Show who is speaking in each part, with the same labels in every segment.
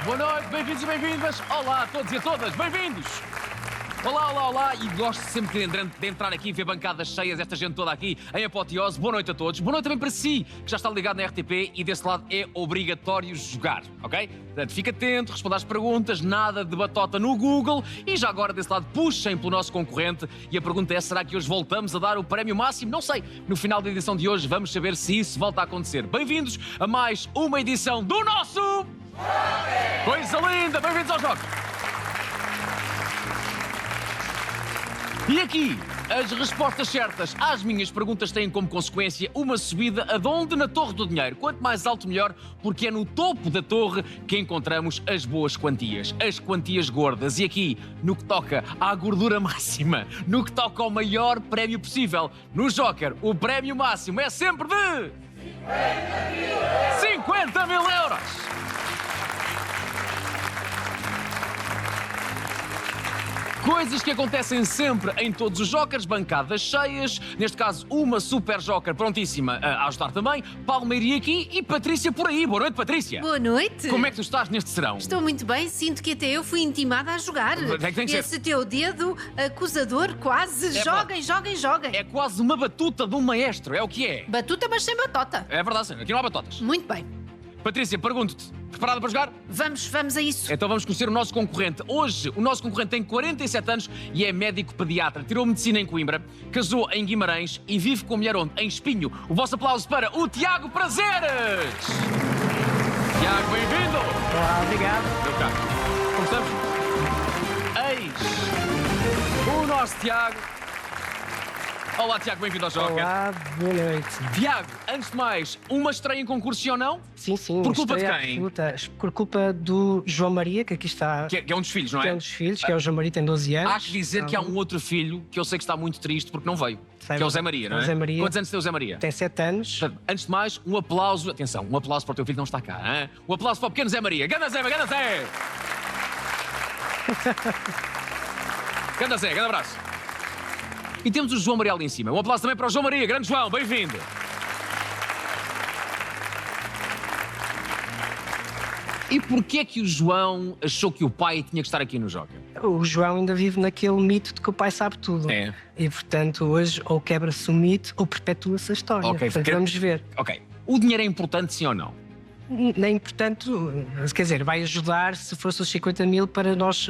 Speaker 1: Boa noite, bem-vindos e bem-vindas. Olá a todos e a todas, bem-vindos. Olá, olá, olá. E gosto sempre de entrar aqui e ver bancadas cheias, esta gente toda aqui em apoteose. Boa noite a todos. Boa noite também para si, que já está ligado na RTP e desse lado é obrigatório jogar, ok? Portanto, fica atento, responda às perguntas, nada de batota no Google. E já agora desse lado puxem pelo nosso concorrente. E a pergunta é, será que hoje voltamos a dar o prémio máximo? Não sei. No final da edição de hoje vamos saber se isso volta a acontecer. Bem-vindos a mais uma edição do nosso... Coisa linda! Bem-vindos ao jogo! E aqui, as respostas certas às minhas perguntas têm como consequência uma subida aonde? Na Torre do Dinheiro. Quanto mais alto, melhor, porque é no topo da torre que encontramos as boas quantias, as quantias gordas. E aqui, no que toca à gordura máxima, no que toca ao maior prémio possível, no Joker, o prémio máximo é sempre de... 50 mil euros! Coisas que acontecem sempre em todos os Jokers, bancadas cheias, neste caso uma super Joker prontíssima a ajudar também, Palmeirinha aqui e Patrícia por aí. Boa noite, Patrícia.
Speaker 2: Boa noite.
Speaker 1: Como é que tu estás neste serão?
Speaker 2: Estou muito bem, sinto que até eu fui intimada a jogar.
Speaker 1: Tem que ser.
Speaker 2: Esse teu dedo acusador quase, joguem, joguem, joguem.
Speaker 1: É quase uma batuta de um maestro, é o que é.
Speaker 2: Batuta, mas sem batota.
Speaker 1: É verdade, sim. Aqui não há batotas.
Speaker 2: Muito bem.
Speaker 1: Patrícia, pergunto-te, preparada para jogar?
Speaker 2: Vamos a isso.
Speaker 1: Então vamos conhecer o nosso concorrente. Hoje, o nosso concorrente tem 47 anos e é médico pediatra. Tirou medicina em Coimbra, casou em Guimarães e vive com a mulher onde? Em Espinho. O vosso aplauso para o Tiago Prazeres! Tiago, bem-vindo!
Speaker 3: Olá, obrigado.
Speaker 1: Meu caro, como estamos? Eis o nosso Tiago. Olá, Tiago, bem-vindo ao Joker.
Speaker 3: Olá, boa noite.
Speaker 1: Tiago, antes de mais, uma estreia em concurso, sim ou não?
Speaker 3: Sim, sim.
Speaker 1: Por culpa de
Speaker 3: estreia
Speaker 1: quem?
Speaker 3: absoluta. Por culpa do João Maria, que aqui está.
Speaker 1: Que é um dos filhos, não
Speaker 3: Que
Speaker 1: é?
Speaker 3: é um dos filhos, que é o João Maria, tem 12 anos.
Speaker 1: Há que dizer que há um outro filho que eu sei que está muito triste porque não veio.
Speaker 3: Sei,
Speaker 1: Que é o Zé Maria, não é?
Speaker 3: o Zé Maria.
Speaker 1: Quantos anos tem o Zé Maria?
Speaker 3: Tem 7 anos.
Speaker 1: Portanto, antes de mais, um aplauso. Atenção, um aplauso para o teu filho que não está cá. Hein? Um aplauso para o pequeno Zé Maria. Ganda Zé, ganda Zé! Ganda Zé, grande abraço. E temos o João Maria ali em cima. Um aplauso também para o João Maria. Grande João, bem-vindo. E porquê é que o João achou que o pai tinha que estar aqui no Joker?
Speaker 3: O João ainda vive naquele mito de que o pai sabe tudo.
Speaker 1: É.
Speaker 3: E, portanto, hoje ou quebra-se o mito ou perpetua-se a história.
Speaker 1: Ok,
Speaker 3: Portanto, vamos ver.
Speaker 1: Ok. O dinheiro é importante, sim ou não?
Speaker 3: Nem, portanto, quer dizer, vai ajudar se fosse os 50 mil para nós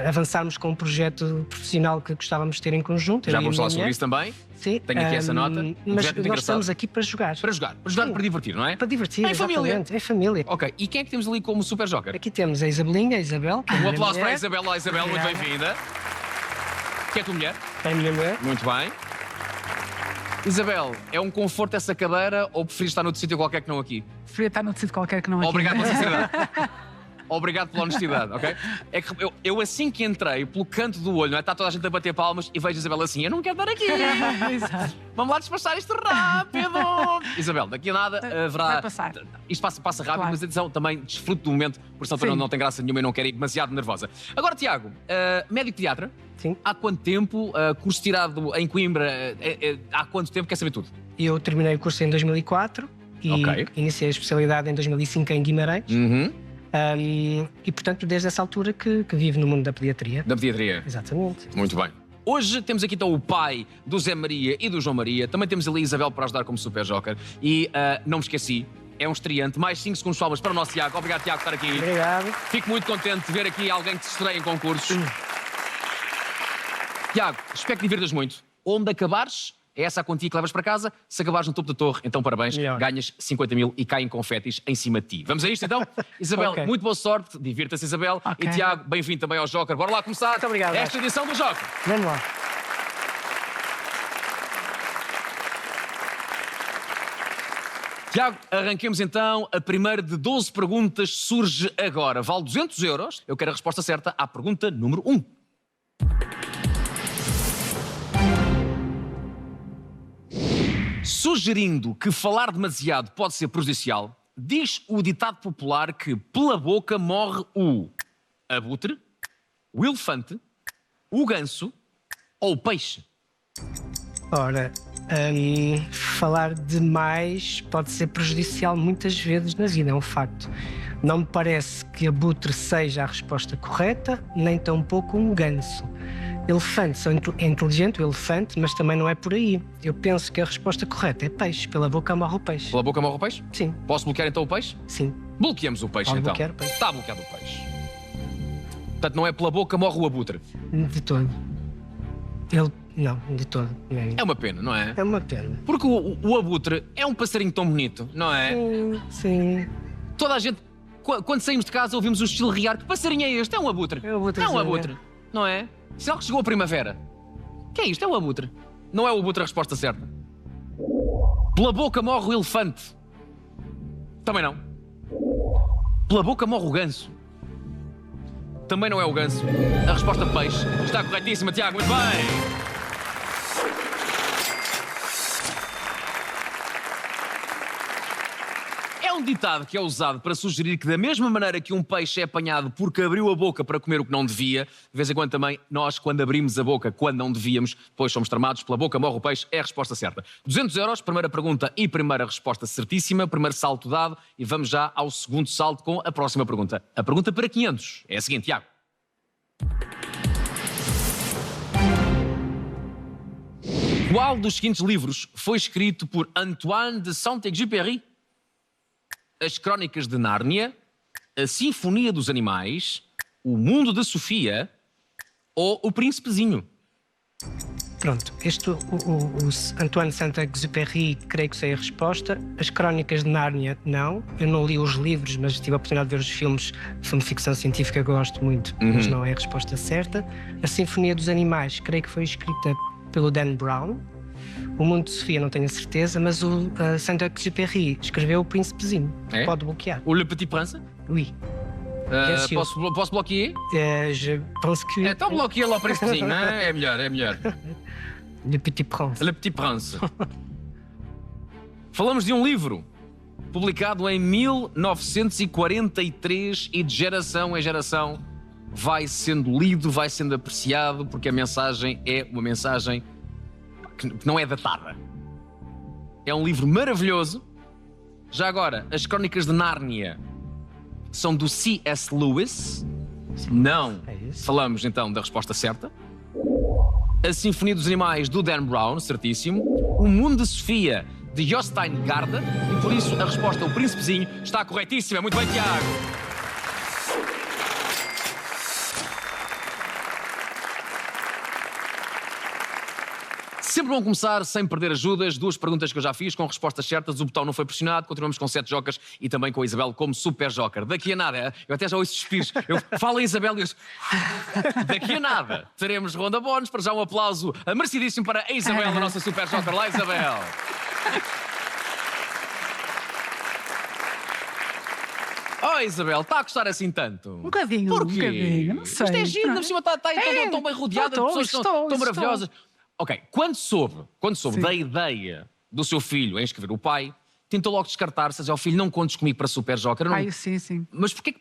Speaker 3: avançarmos com um projeto profissional que gostávamos de ter em conjunto.
Speaker 1: Já
Speaker 3: eu e
Speaker 1: vamos
Speaker 3: a
Speaker 1: falar
Speaker 3: minha
Speaker 1: sobre
Speaker 3: mulher.
Speaker 1: isso também.
Speaker 3: Sim.
Speaker 1: Tenho aqui essa nota.
Speaker 3: Mas
Speaker 1: Projeto muito
Speaker 3: nós
Speaker 1: engraçado.
Speaker 3: estamos aqui para jogar.
Speaker 1: Para jogar,
Speaker 3: Sim.
Speaker 1: para divertir, não é?
Speaker 3: Para divertir,
Speaker 1: Em família.
Speaker 3: exatamente. Em família.
Speaker 1: Ok, e quem é que temos ali como Super Joker?
Speaker 3: Aqui temos a Isabelinha, a Isabel. Que é a
Speaker 1: Um
Speaker 3: minha
Speaker 1: aplauso para a
Speaker 3: mulher.
Speaker 1: Isabel. Olá, Isabel, muito
Speaker 3: Obrigado.
Speaker 1: bem-vinda. Que é a tua mulher?
Speaker 3: É a minha mulher.
Speaker 1: Muito bem. Isabel, é um conforto essa cadeira ou preferes estar noutro sítio qualquer que não aqui?
Speaker 4: Preferia estar noutro sítio qualquer que não aqui.
Speaker 1: Obrigado pela sinceridade. Obrigado pela honestidade, ok? É que eu assim que entrei, pelo canto do olho, não é? Está toda a gente a bater palmas e vejo a Isabel assim, eu não quero estar aqui.
Speaker 4: Exato.
Speaker 1: Vamos lá despachar isto rápido. Isabel, daqui a nada haverá...
Speaker 4: Vai passar.
Speaker 1: Isto passa rápido,
Speaker 4: Claro.
Speaker 1: mas atenção, também desfruto do momento, porque senão também
Speaker 4: Sim.
Speaker 1: não tem graça nenhuma e não quero ir demasiado nervosa. Agora, Tiago, médico pediatra,
Speaker 3: Sim.
Speaker 1: há quanto tempo? Curso tirado em Coimbra, há quanto tempo? Quer saber tudo?
Speaker 3: Eu terminei o curso em 2004 e
Speaker 1: Ok.
Speaker 3: iniciei a especialidade em 2005 em Guimarães. E, portanto, desde essa altura que vivo no mundo da pediatria.
Speaker 1: Da pediatria.
Speaker 3: Exatamente.
Speaker 1: Muito bem. Hoje temos aqui então o pai do Zé Maria e do João Maria. Também temos ali a Isabel para ajudar como Super Joker. E não me esqueci, é um estreante. Mais 5 segundos de palmas para o nosso Tiago. Obrigado, Tiago, por estar aqui.
Speaker 3: Obrigado.
Speaker 1: Fico muito contente de ver aqui alguém que se estreia em concursos. Tiago, espero que divirtas muito. Onde acabares, é essa a quantia que levas para casa. Se acabares no topo da torre, então parabéns,
Speaker 3: Melhor.
Speaker 1: ganhas 50 mil e caem confetis em cima de ti. Vamos a isto então? Isabel,
Speaker 3: Ok.
Speaker 1: muito boa sorte, divirta-se Isabel.
Speaker 4: Ok.
Speaker 1: E Tiago, bem-vindo também ao Joker. Bora lá começar
Speaker 3: Muito obrigado,
Speaker 1: esta edição do Joker.
Speaker 3: Vamos lá.
Speaker 1: Tiago, arranquemos então. A primeira de 12 perguntas surge agora. Vale 200 euros. Eu quero a resposta certa à pergunta número 1. Sugerindo que falar demasiado pode ser prejudicial, diz o ditado popular que pela boca morre o abutre, o elefante, o ganso ou o peixe.
Speaker 3: Ora, falar demais pode ser prejudicial muitas vezes na vida, é um facto. Não me parece que abutre seja a resposta correta, nem tampouco um ganso. Elefante é inteligente, o elefante, mas também não é por aí. Eu penso que a resposta correta é peixe. Pela boca morre o peixe.
Speaker 1: Pela boca morre o peixe?
Speaker 3: Sim,
Speaker 1: Posso bloquear então o peixe?
Speaker 3: sim.
Speaker 1: Bloqueamos o peixe
Speaker 3: Pode
Speaker 1: então.
Speaker 3: bloquear o peixe.
Speaker 1: Está bloqueado o peixe. Portanto, não é pela boca morre o abutre.
Speaker 3: De todo. Não, de todo.
Speaker 1: É uma pena, não é?
Speaker 3: É uma pena.
Speaker 1: Porque o abutre é um passarinho tão bonito, não é?
Speaker 3: Sim.
Speaker 1: Toda a gente, quando saímos de casa, ouvimos o chilrear. Que passarinho é este? É um abutre.
Speaker 3: É um abutre,
Speaker 1: É um
Speaker 3: sim,
Speaker 1: abutre, não é? Sinal que chegou a primavera. Que é isto? É o abutre. Não é o abutre a resposta certa. Pela boca morre o elefante. Também não. Pela boca morre o ganso. Também não é o ganso. A resposta peixe está corretíssima, Tiago. Muito bem. É um ditado que é usado para sugerir que, da mesma maneira que um peixe é apanhado porque abriu a boca para comer o que não devia, de vez em quando também nós, quando abrimos a boca quando não devíamos, depois somos tramados. Pela boca morre o peixe, é a resposta certa. 200 euros, primeira pergunta e primeira resposta certíssima, primeiro salto dado, e vamos já ao segundo salto com a próxima pergunta. A pergunta para 500 é a seguinte, Tiago. Qual dos seguintes livros foi escrito por Antoine de Saint-Exupéry? As Crónicas de Nárnia, A Sinfonia dos Animais, O Mundo de Sofia ou O Príncipezinho?
Speaker 3: Pronto, o Antoine de Saint-Exupéry, creio que sei a resposta. As Crónicas de Nárnia, não. Eu não li os livros, mas tive a oportunidade de ver os filmes de ficção científica, que eu gosto muito, mas não é a resposta certa. A Sinfonia dos Animais, creio que foi escrita pelo Dan Brown. O Mundo de Sofia, não tenho a certeza, mas o Saint-Exupéry escreveu O Príncipezinho.
Speaker 1: É?
Speaker 3: Pode bloquear.
Speaker 1: O Le Petit Prince?
Speaker 3: Oui. Yes,
Speaker 1: Posso bloquear?
Speaker 3: Je pense que...
Speaker 1: Então bloqueia lá o Príncipezinho, não é? É melhor, é melhor.
Speaker 3: Le Petit Prince.
Speaker 1: Le Petit Prince. Falamos de um livro publicado em 1943 e de geração em geração vai sendo lido, vai sendo apreciado, porque a mensagem é uma mensagem que não é datada. É um livro maravilhoso. Já agora, As Crónicas de Nárnia são do C.S. Lewis? Não.
Speaker 3: É isso.
Speaker 1: Falamos então da resposta certa. A Sinfonia dos Animais, do Dan Brown, certíssimo. O Mundo de Sofia, de Jostein Gaarder. E por isso a resposta, O Príncipezinho, está corretíssima. Muito bem, Tiago. Sempre bom começar sem perder ajudas. 2 perguntas que eu já fiz com respostas certas. O botão não foi pressionado. Continuamos com 7 jokers e também com a Isabel como super joker. Daqui a nada, eu até já ouço suspiros. Eu falo em Isabel e eu... Daqui a nada teremos ronda bónus. Para já um aplauso merecidíssimo para a Isabel, a nossa super joker. Lá, Isabel. Oh, Isabel, está a gostar assim tanto?
Speaker 4: Um bocadinho,
Speaker 1: Porquê?
Speaker 4: um bocadinho, não sei.
Speaker 1: Isto é giro, por cima está tão bem rodeada de pessoas tão maravilhosas. Ok, quando soube
Speaker 4: Sim.
Speaker 1: da ideia do seu filho em escrever o pai, tentou logo descartar-se, ó filho, não contes comigo para Super Joker. Não...
Speaker 4: Ai, sim.
Speaker 1: Mas porquê que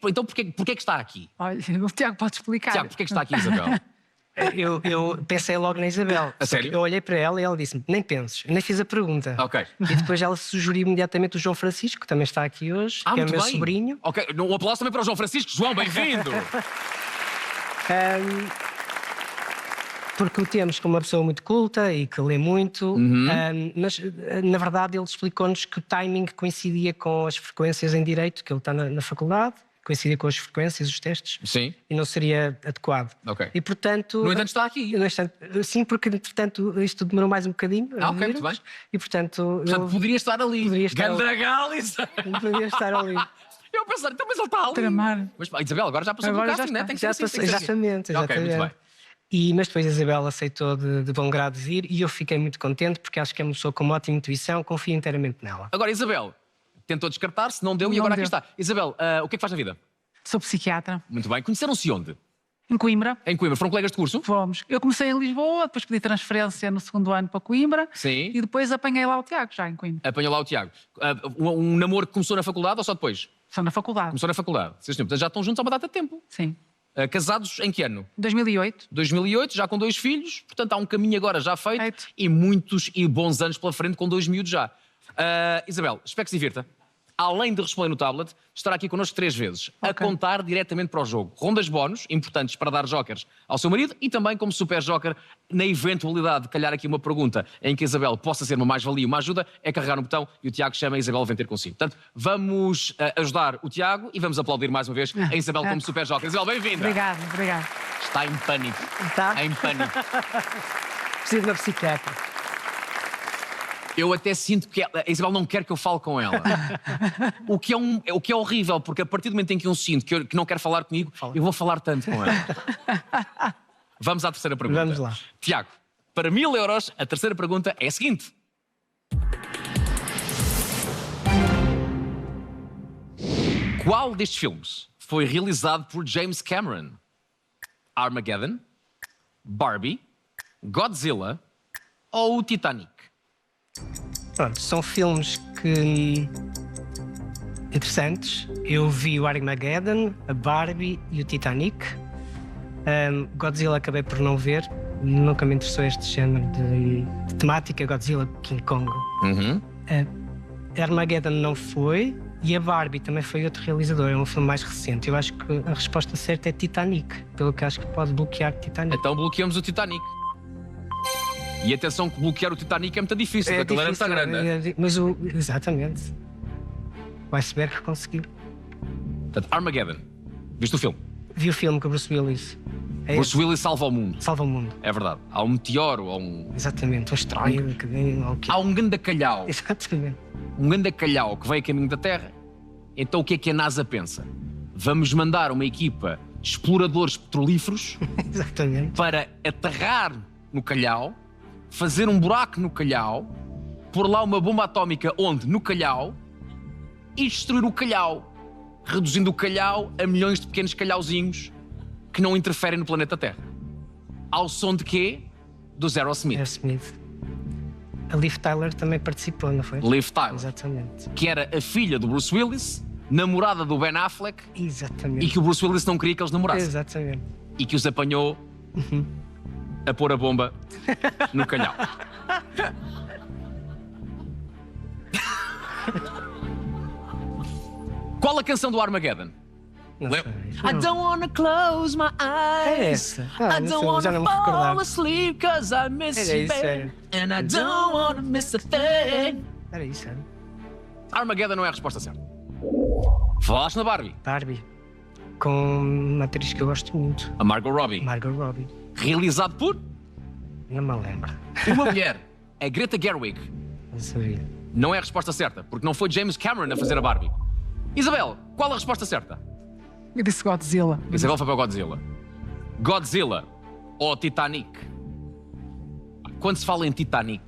Speaker 1: está aqui?
Speaker 4: Olha, o Tiago pode explicar.
Speaker 1: Tiago, porquê que está aqui, Isabel?
Speaker 3: Eu pensei logo na Isabel.
Speaker 1: A
Speaker 3: Só que
Speaker 1: sério?
Speaker 3: eu olhei para ela e ela disse-me: nem penses, eu nem fiz a pergunta.
Speaker 1: Ok.
Speaker 3: E depois ela sugeriu imediatamente o João Francisco, que também está aqui hoje, que é o
Speaker 1: muito
Speaker 3: meu
Speaker 1: bem.
Speaker 3: sobrinho.
Speaker 1: Ok, um aplauso também para o João Francisco. João, bem-vindo!
Speaker 3: Porque o temos como uma pessoa muito culta e que lê muito, mas na verdade ele explicou-nos que o timing coincidia com as frequências em direito, que ele está na faculdade, coincidia com as frequências, os testes,
Speaker 1: Sim,
Speaker 3: e não seria adequado.
Speaker 1: ok.
Speaker 3: E portanto...
Speaker 1: No entanto, está aqui.
Speaker 3: Sim, porque entretanto isto demorou mais um bocadinho.
Speaker 1: Ok, muito bem.
Speaker 3: E portanto
Speaker 1: Poderia estar ali.
Speaker 3: Poderia estar ali.
Speaker 1: Gandragalis!
Speaker 3: eu poderia estar ali.
Speaker 1: Eu pensar, então, mas ele está ali.
Speaker 4: Tramar.
Speaker 1: Mas, Isabel, agora já passou
Speaker 4: Agora
Speaker 1: pelo
Speaker 4: já
Speaker 1: casting, né?
Speaker 4: está.
Speaker 1: Tem que
Speaker 3: Já
Speaker 1: ser assim,
Speaker 3: passei,
Speaker 1: tem que ser assim.
Speaker 3: exatamente.
Speaker 1: Ok, muito bem.
Speaker 3: Mas depois a Isabel aceitou de bom grado vir e eu fiquei muito contente porque acho que é uma pessoa com uma ótima intuição, confio inteiramente nela.
Speaker 1: Agora, Isabel, tentou descartar-se, não deu e
Speaker 4: Não
Speaker 1: agora
Speaker 4: deu.
Speaker 1: aqui está. Isabel, o que é que faz na vida?
Speaker 4: Sou psiquiatra.
Speaker 1: Muito bem. Conheceram-se onde?
Speaker 4: Em Coimbra.
Speaker 1: Em Coimbra. Foram colegas de curso?
Speaker 4: Fomos. Eu comecei em Lisboa, depois pedi transferência no 2º ano para Coimbra.
Speaker 1: Sim.
Speaker 4: E depois apanhei lá o Tiago, já em Coimbra.
Speaker 1: Apanhou lá o Tiago. Um namoro que começou na faculdade ou só depois?
Speaker 4: Sou na faculdade.
Speaker 1: Começou na faculdade. Sim, senhor. Portanto, já estão juntos há uma data de tempo.
Speaker 4: Sim.
Speaker 1: Casados em que ano?
Speaker 4: 2008.
Speaker 1: 2008, já com 2 filhos. Portanto, há um caminho agora já feito.
Speaker 4: Feito.
Speaker 1: E muitos e bons anos pela frente com 2 miúdos já. Isabel, espero que se divirta. além de responder no tablet, estará aqui connosco 3 vezes, a contar diretamente para o jogo. Rondas bónus, importantes para dar jokers ao seu marido e também como super joker, na eventualidade de calhar aqui uma pergunta em que a Isabel possa ser uma mais-valia, uma ajuda, é carregar no botão e o Tiago chama a Isabel a vem ter consigo. Portanto, vamos ajudar o Tiago e vamos aplaudir mais uma vez a Isabel como super joker. Isabel, bem-vinda.
Speaker 4: Obrigada.
Speaker 1: Está em pânico.
Speaker 4: Está?
Speaker 1: Em pânico.
Speaker 3: Preciso de uma psiquiatra.
Speaker 1: Eu até sinto que a Isabel não quer que eu fale com ela. o que é horrível, porque a partir do momento em que eu sinto que não quer falar comigo, eu vou falar tanto com ela. Vamos à terceira pergunta.
Speaker 3: Vamos lá.
Speaker 1: Tiago, para 1000 euros, a terceira pergunta é a seguinte. Qual destes filmes foi realizado por James Cameron? Armageddon, Barbie, Godzilla ou o Titanic?
Speaker 3: Pronto, são filmes que interessantes. Eu vi o Armageddon, a Barbie e o Titanic. Godzilla acabei por não ver. Nunca me interessou este género de temática. Godzilla, King Kong. Armageddon não foi. E a Barbie também foi outro realizador. É um filme mais recente. Eu acho que a resposta certa é Titanic. Pelo que acho que pode bloquear Titanic.
Speaker 1: Então bloqueamos o Titanic. E atenção que bloquear o Titanic é muito difícil, porque aquilo era muito grande.
Speaker 3: Mas exatamente. O iceberg conseguiu.
Speaker 1: Portanto, Armageddon. Viste o filme?
Speaker 3: Vi o filme com o Bruce Willis.
Speaker 1: Bruce Willis salva o mundo.
Speaker 3: Salva o mundo.
Speaker 1: É verdade. Há um meteoro,
Speaker 3: Exatamente, um asteroide.
Speaker 1: há um ganda calhau.
Speaker 3: Exatamente.
Speaker 1: Um ganda calhau que veio a caminho da Terra. Então o que é que a NASA pensa? Vamos mandar uma equipa de exploradores petrolíferos
Speaker 3: Exatamente.
Speaker 1: para aterrar no calhau, fazer um buraco no calhau, pôr lá uma bomba atómica onde? No calhau, e destruir o calhau, reduzindo o calhau a milhões de pequenos calhauzinhos que não interferem no planeta Terra. Ao som de quê? Do Aerosmith.
Speaker 3: Smith. A Liv Tyler também participou, não foi?
Speaker 1: Liv Tyler,
Speaker 3: Exatamente.
Speaker 1: que era a filha do Bruce Willis, namorada do Ben Affleck,
Speaker 3: Exatamente.
Speaker 1: e que o Bruce Willis não queria que eles namorassem.
Speaker 3: Exatamente.
Speaker 1: E que os apanhou a pôr a bomba no calhau. Qual a canção do Armageddon?
Speaker 3: Não
Speaker 1: Lem-
Speaker 3: sei.
Speaker 1: I don't wanna close my
Speaker 3: É
Speaker 1: eyes.
Speaker 3: essa.
Speaker 1: I
Speaker 3: não
Speaker 1: don't
Speaker 3: sei, já
Speaker 1: wanna
Speaker 3: não me
Speaker 1: fall
Speaker 3: recordava.
Speaker 1: asleep cause I miss
Speaker 3: Era
Speaker 1: you,
Speaker 3: isso,
Speaker 1: baby. And I don't wanna miss a thing.
Speaker 3: Era isso, era.
Speaker 1: Armageddon não é a resposta certa. Falaste na Barbie.
Speaker 3: Barbie. Com uma atriz que eu gosto muito.
Speaker 1: A Margot Robbie.
Speaker 3: Margot Robbie.
Speaker 1: Realizado por
Speaker 3: Não me lembro.
Speaker 1: uma mulher. A Greta Gerwig.
Speaker 3: Não sabia.
Speaker 1: Não é a resposta certa, porque não foi James Cameron a fazer a Barbie. Isabel, qual a resposta certa?
Speaker 4: Eu disse Godzilla.
Speaker 1: Isabel foi para o Godzilla. Godzilla ou Titanic? Quando se fala em Titanic,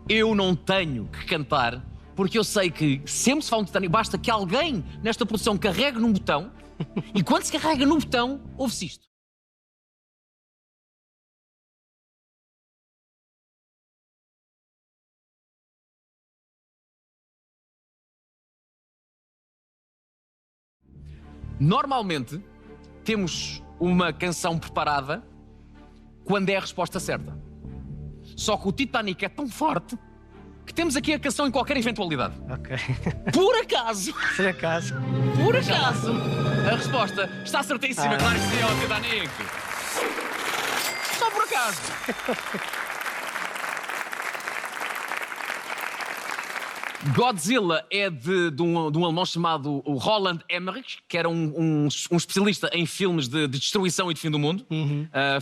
Speaker 1: eu não tenho que cantar, porque eu sei que sempre se fala em Titanic, basta que alguém nesta produção carregue num botão e quando se carrega no botão, ouve-se isto. Normalmente, temos uma canção preparada quando é a resposta certa. Só que o Titanic é tão forte que temos aqui a canção em qualquer eventualidade.
Speaker 3: Ok.
Speaker 1: Por acaso,
Speaker 3: Por acaso.
Speaker 1: a resposta está certíssima. Claro que sim, é o Titanic. Só por acaso. Godzilla é de um alemão chamado o Roland Emmerich, que era um especialista em filmes de destruição e de fim do mundo.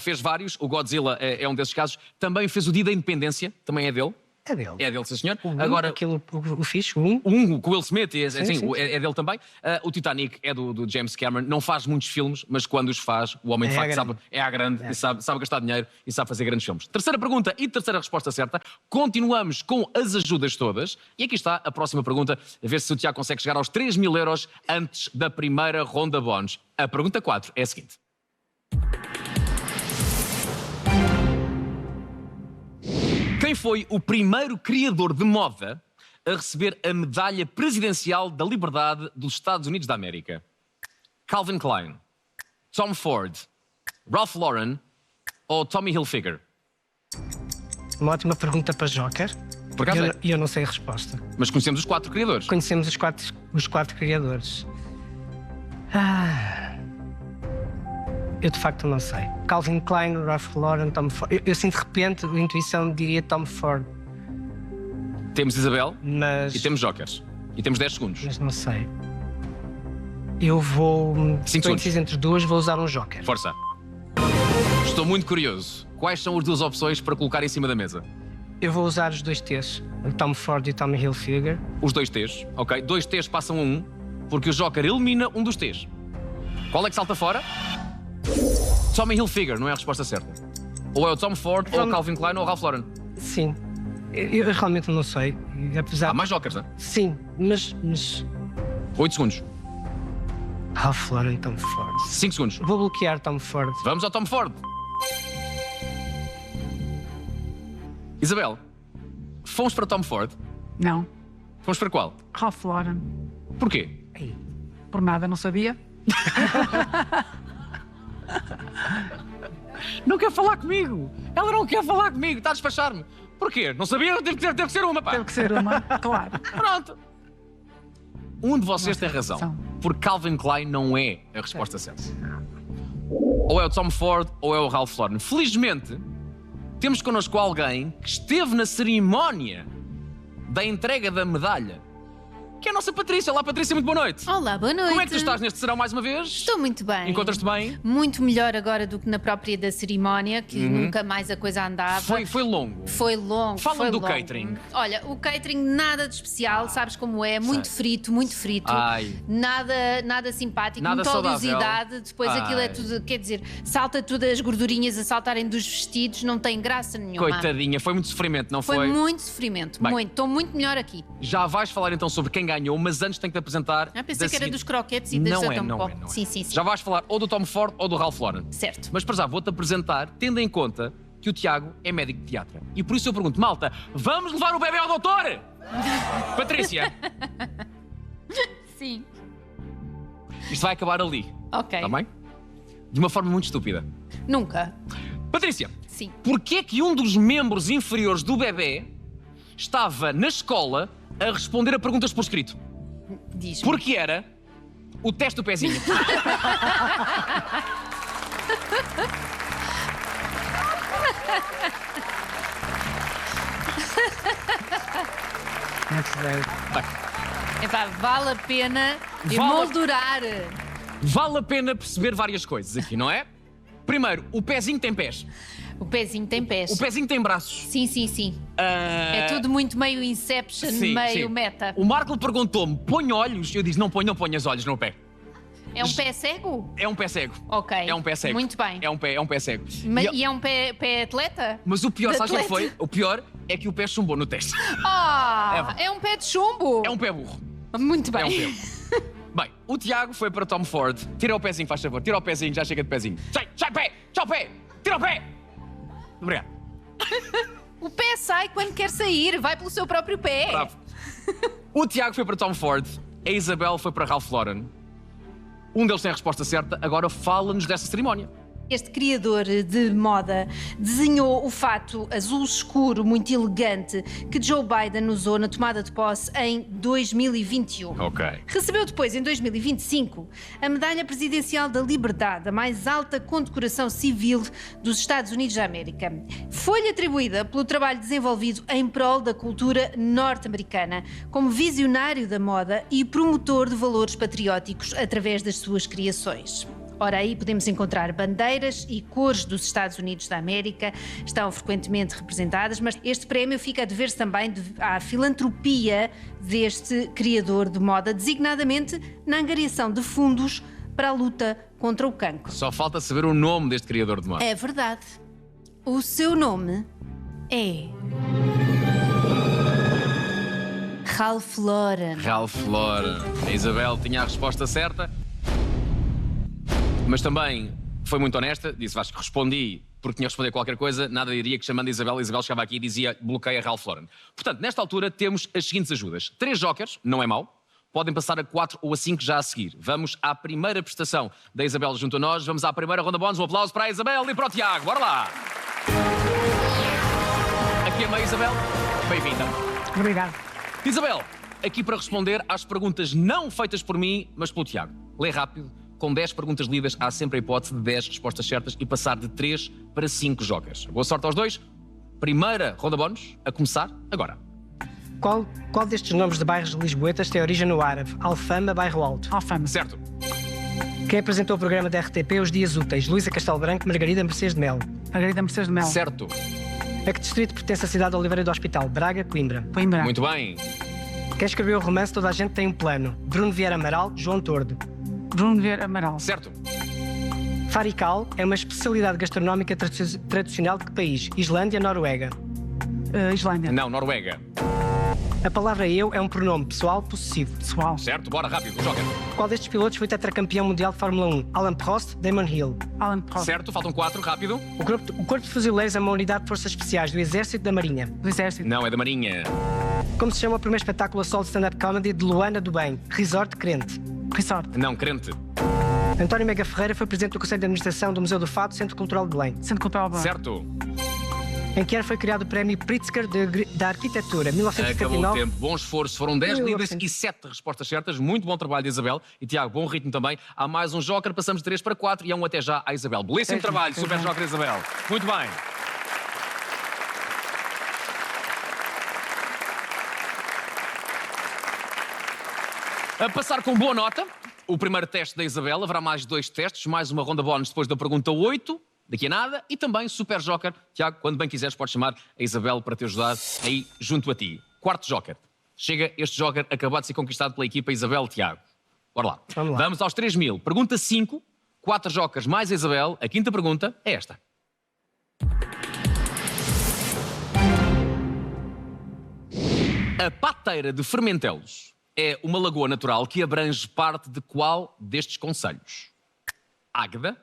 Speaker 1: Fez vários, o Godzilla é um desses casos. Também fez o Dia da Independência, também é dele.
Speaker 3: É dele.
Speaker 1: É dele, sim senhor.
Speaker 3: Agora, aquilo, o fixe, o
Speaker 1: Com Will Smith, sim,
Speaker 3: sim.
Speaker 1: é dele também. O Titanic é do James Cameron. Não faz muitos filmes, mas quando os faz, o homem de
Speaker 3: É à
Speaker 1: facto
Speaker 3: grande.
Speaker 1: é à grande e sabe gastar dinheiro e sabe fazer grandes filmes. Terceira pergunta e terceira resposta certa. Continuamos com as ajudas todas. E aqui está a próxima pergunta, a ver se o Tiago consegue chegar aos 3.000 euros antes da primeira ronda bónus. A pergunta 4 é a seguinte. Quem foi o primeiro criador de moda a receber a medalha presidencial da liberdade dos Estados Unidos da América? Calvin Klein, Tom Ford, Ralph Lauren ou Tommy Hilfiger?
Speaker 3: Uma ótima pergunta para Joker.
Speaker 1: Por acaso é.
Speaker 3: E eu não sei a resposta.
Speaker 1: Mas conhecemos os 4 criadores.
Speaker 3: Conhecemos os quatro criadores. Eu de facto não sei. Calvin Klein, Ralph Lauren, Tom Ford. Eu assim de repente, a intuição diria Tom Ford,
Speaker 1: Temos Isabel
Speaker 3: mas,
Speaker 1: e temos jokers. E temos 10 segundos.
Speaker 3: mas não sei. Eu vou. Se estou
Speaker 1: segundos.
Speaker 3: indeciso entre duas, vou usar um joker.
Speaker 1: Força. Estou muito curioso. Quais são as 2 opções para colocar em cima da mesa?
Speaker 3: Eu vou usar os 2 T's, o Tom Ford e o Tommy Hilfiger.
Speaker 1: Os 2 T's, ok? 2 T's passam a 1, porque o joker elimina um dos T's. Qual é que salta fora? Tommy Hilfiger, não é a resposta certa. Ou é o Tom Ford, ou o Calvin Klein, ou o Ralph Lauren.
Speaker 3: Sim. Eu realmente não sei. Apesar...
Speaker 1: Há mais jokers, não é?
Speaker 3: Sim, mas
Speaker 1: 8 segundos.
Speaker 3: Ralph Lauren, Tom Ford.
Speaker 1: 5 segundos.
Speaker 3: Vou bloquear Tom Ford.
Speaker 1: Vamos ao Tom Ford. Isabel, fomos para Tom Ford.
Speaker 4: Não.
Speaker 1: Fomos para qual?
Speaker 4: Ralph Lauren.
Speaker 1: Porquê?
Speaker 4: Por nada, não sabia.
Speaker 1: Não quer falar comigo. Ela não quer falar comigo. Está a despachar-me. Porquê? Não sabia? Teve que ser uma, pá.
Speaker 4: Teve que ser uma, claro.
Speaker 1: Pronto. Um de vocês tem razão.
Speaker 4: São.
Speaker 1: Porque Calvin Klein não é a resposta certa. Ou é o Tom Ford ou é o Ralph Lauren. Felizmente, temos connosco alguém que esteve na cerimónia da entrega da medalha, que é a nossa Patrícia. Olá, Patrícia, muito boa noite.
Speaker 2: Olá, boa noite.
Speaker 1: Como é que tu estás neste serão mais uma vez?
Speaker 2: Estou muito bem.
Speaker 1: Encontras-te bem?
Speaker 2: Muito melhor agora do que na própria da cerimónia, que nunca mais a coisa andava.
Speaker 1: Foi longo.
Speaker 2: Foi longo.
Speaker 1: Fala-me
Speaker 2: foi
Speaker 1: do
Speaker 2: longo.
Speaker 1: catering.
Speaker 2: Olha, o catering nada de especial, sabes como é? Muito frito, muito frito.
Speaker 1: Ai.
Speaker 2: Nada simpático,
Speaker 1: Nada
Speaker 2: muita
Speaker 1: saudável.
Speaker 2: oleosidade. Depois aquilo é
Speaker 1: Ai.
Speaker 2: tudo, quer dizer, salta tudo as gordurinhas a saltarem dos vestidos, não tem graça nenhuma.
Speaker 1: Coitadinha, foi muito sofrimento, não foi?
Speaker 2: Foi muito sofrimento,
Speaker 1: Bem.
Speaker 2: muito. Estou muito melhor aqui.
Speaker 1: Já vais falar então sobre quem ganhou, mas antes tenho que te apresentar.
Speaker 2: Pensei
Speaker 1: da
Speaker 2: que era
Speaker 1: seguinte-
Speaker 2: dos croquetes e das
Speaker 1: Não é,
Speaker 2: Atom
Speaker 1: não
Speaker 2: Pop.
Speaker 1: é, não é.
Speaker 2: Sim.
Speaker 1: Já vais falar ou do Tom Ford ou do Ralph Lauren.
Speaker 2: Certo.
Speaker 1: Mas para já vou-te apresentar, tendo em conta que o Tiago é médico de teatro. E por isso eu pergunto, malta, vamos levar o bebê ao doutor? Patrícia,
Speaker 2: Sim.
Speaker 1: isto vai acabar ali,
Speaker 2: Ok.
Speaker 1: está bem? De uma forma muito estúpida.
Speaker 2: Nunca.
Speaker 1: Patrícia,
Speaker 2: Sim.
Speaker 1: porquê que um dos membros inferiores do bebê estava na escola a responder a perguntas por escrito?
Speaker 2: Diz.
Speaker 1: Porque era o teste do pezinho.
Speaker 3: Muito bem.
Speaker 2: Epá, vale a pena
Speaker 1: Vale-
Speaker 2: emoldurar.
Speaker 1: Vale a pena perceber várias coisas aqui, não é? Primeiro, o pezinho tem pés.
Speaker 2: O pezinho tem pés.
Speaker 1: O pezinho tem braços.
Speaker 2: Sim. É tudo muito meio Inception,
Speaker 1: Sim,
Speaker 2: meio
Speaker 1: sim.
Speaker 2: meta.
Speaker 1: O Marco perguntou-me, põe olhos? Eu disse, não ponhas olhos no pé.
Speaker 2: É um pé cego?
Speaker 1: É um pé cego.
Speaker 2: Ok.
Speaker 1: É um pé cego.
Speaker 2: Muito bem.
Speaker 1: É um pé cego.
Speaker 2: E é um pé atleta?
Speaker 1: Mas o pior,
Speaker 2: De
Speaker 1: sabes o que
Speaker 2: atleta?
Speaker 1: foi? O pior é que o pé chumbou no teste.
Speaker 2: É um pé de chumbo?
Speaker 1: É um pé burro.
Speaker 2: Muito bem.
Speaker 1: É um pé burro. Bem, o Tiago foi para Tom Ford. Tira o pezinho, faz favor. Tira o pezinho, já chega de pezinho. Sai, pé! Tchau, pé! Tira o pé! Obrigado.
Speaker 2: O pé sai quando quer sair, vai pelo seu próprio pé.
Speaker 1: Bravo. O Tiago foi para Tom Ford. A Isabel foi para Ralph Lauren. Um deles tem a resposta certa. Agora fala-nos dessa cerimónia.
Speaker 2: Este criador de moda desenhou o fato azul escuro muito elegante que Joe Biden usou na tomada de posse em 2021.
Speaker 1: Ok.
Speaker 2: Recebeu depois, em 2025, a Medalha Presidencial da Liberdade, a mais alta condecoração civil dos Estados Unidos da América. Foi-lhe atribuída pelo trabalho desenvolvido em prol da cultura norte-americana, como visionário da moda e promotor de valores patrióticos através das suas criações. Ora, aí podemos encontrar bandeiras e cores dos Estados Unidos da América, estão frequentemente representadas, mas este prémio fica a dever-se também à filantropia deste criador de moda, designadamente na angariação de fundos para a luta contra o cancro.
Speaker 1: Só falta saber o nome deste criador de moda.
Speaker 2: É verdade. O seu nome é Ralph Lauren.
Speaker 1: Ralph Lauren. A Isabel tinha a resposta certa, mas também foi muito honesta. Disse, Vasco, respondi porque tinha a responder qualquer coisa. Nada diria que chamando a Isabel chegava aqui e dizia bloqueia Ralph Lauren. Portanto, nesta altura temos as seguintes ajudas. 3 jokers, não é mau. Podem passar a 4 ou a 5 já a seguir. Vamos à primeira prestação da Isabel junto a nós. Vamos à primeira ronda bónus. Um aplauso para a Isabel e para o Tiago. Bora lá! Aqui é a meia, Isabel. Bem-vinda.
Speaker 3: Obrigado.
Speaker 1: Isabel, aqui para responder às perguntas não feitas por mim, mas pelo Tiago. Lê rápido. Com 10 perguntas lidas, há sempre a hipótese de 10 respostas certas e passar de 3 para 5 jokers. Boa sorte aos dois. Primeira ronda bónus, a começar agora.
Speaker 3: Qual destes nomes de bairros de Lisboetas tem origem no árabe? Alfama, Bairro Alto.
Speaker 4: Alfama.
Speaker 1: Certo.
Speaker 3: Quem apresentou o programa da RTP Os Dias Úteis? Luísa Castelo Branco, Margarida Mercedes de Melo.
Speaker 4: Margarida Mercedes de Melo.
Speaker 1: Certo.
Speaker 3: A que distrito pertence a cidade de Oliveira do Hospital? Braga, Coimbra.
Speaker 4: Coimbra.
Speaker 1: Muito bem.
Speaker 3: Quem escreveu o romance Toda a Gente Tem um Plano? Bruno Vieira Amaral, João Tordo.
Speaker 4: Bruno Vieira Amaral.
Speaker 1: Certo.
Speaker 3: Farical é uma especialidade gastronómica tradicional de que país? Islândia, Noruega.
Speaker 4: Islândia.
Speaker 1: Não, Noruega.
Speaker 3: A palavra eu é um pronome pessoal possessivo.
Speaker 4: Pessoal.
Speaker 1: Certo, bora rápido, joker.
Speaker 3: Qual destes pilotos foi tetracampeão mundial de Fórmula 1? Alan Prost, Damon Hill.
Speaker 4: Alan Prost.
Speaker 1: Certo, faltam 4, rápido.
Speaker 3: O Corpo de Fuzileiros é uma unidade de forças especiais do Exército e da Marinha.
Speaker 4: Do Exército.
Speaker 1: Não, é da Marinha.
Speaker 3: Como se chama o primeiro espetáculo a solo de stand-up comedy de Luana do Bem? Resort Crente.
Speaker 4: Resort.
Speaker 1: Não, crente.
Speaker 3: António Mega Ferreira foi presidente do Conselho de Administração do Museu do Fado, Centro Cultural de Belém.
Speaker 4: Centro Cultural Belém.
Speaker 1: Certo.
Speaker 3: Em que ano foi criado o Prémio Pritzker da Arquitetura?
Speaker 1: Acabou o
Speaker 3: 1979.
Speaker 1: tempo. Bom esforço. Foram 10 lidas
Speaker 3: 1900.
Speaker 1: e 7 respostas certas. Muito bom trabalho de Isabel. E Tiago, bom ritmo também. Há mais um joker. Passamos de 3 para 4 e há um até já à Isabel. Belíssimo
Speaker 3: Até já.
Speaker 1: trabalho.
Speaker 3: Até
Speaker 1: Super
Speaker 3: já.
Speaker 1: joker, Isabel. Muito bem. A passar com boa nota, o primeiro teste da Isabel. Haverá mais 2 testes, mais uma ronda bónus depois da pergunta 8, daqui a nada, e também Super Joker. Tiago, quando bem quiseres, podes chamar a Isabel para te ajudar aí junto a ti. Quarto Joker. Chega este Joker acabado de ser conquistado pela equipa Isabel Tiago. Bora lá.
Speaker 3: Vamos lá.
Speaker 1: Vamos aos 3.000. Pergunta 5, 4 Jokers mais a Isabel. A quinta pergunta é esta. A Pateira de Fermentelos é uma lagoa natural que abrange parte de qual destes concelhos? Águeda,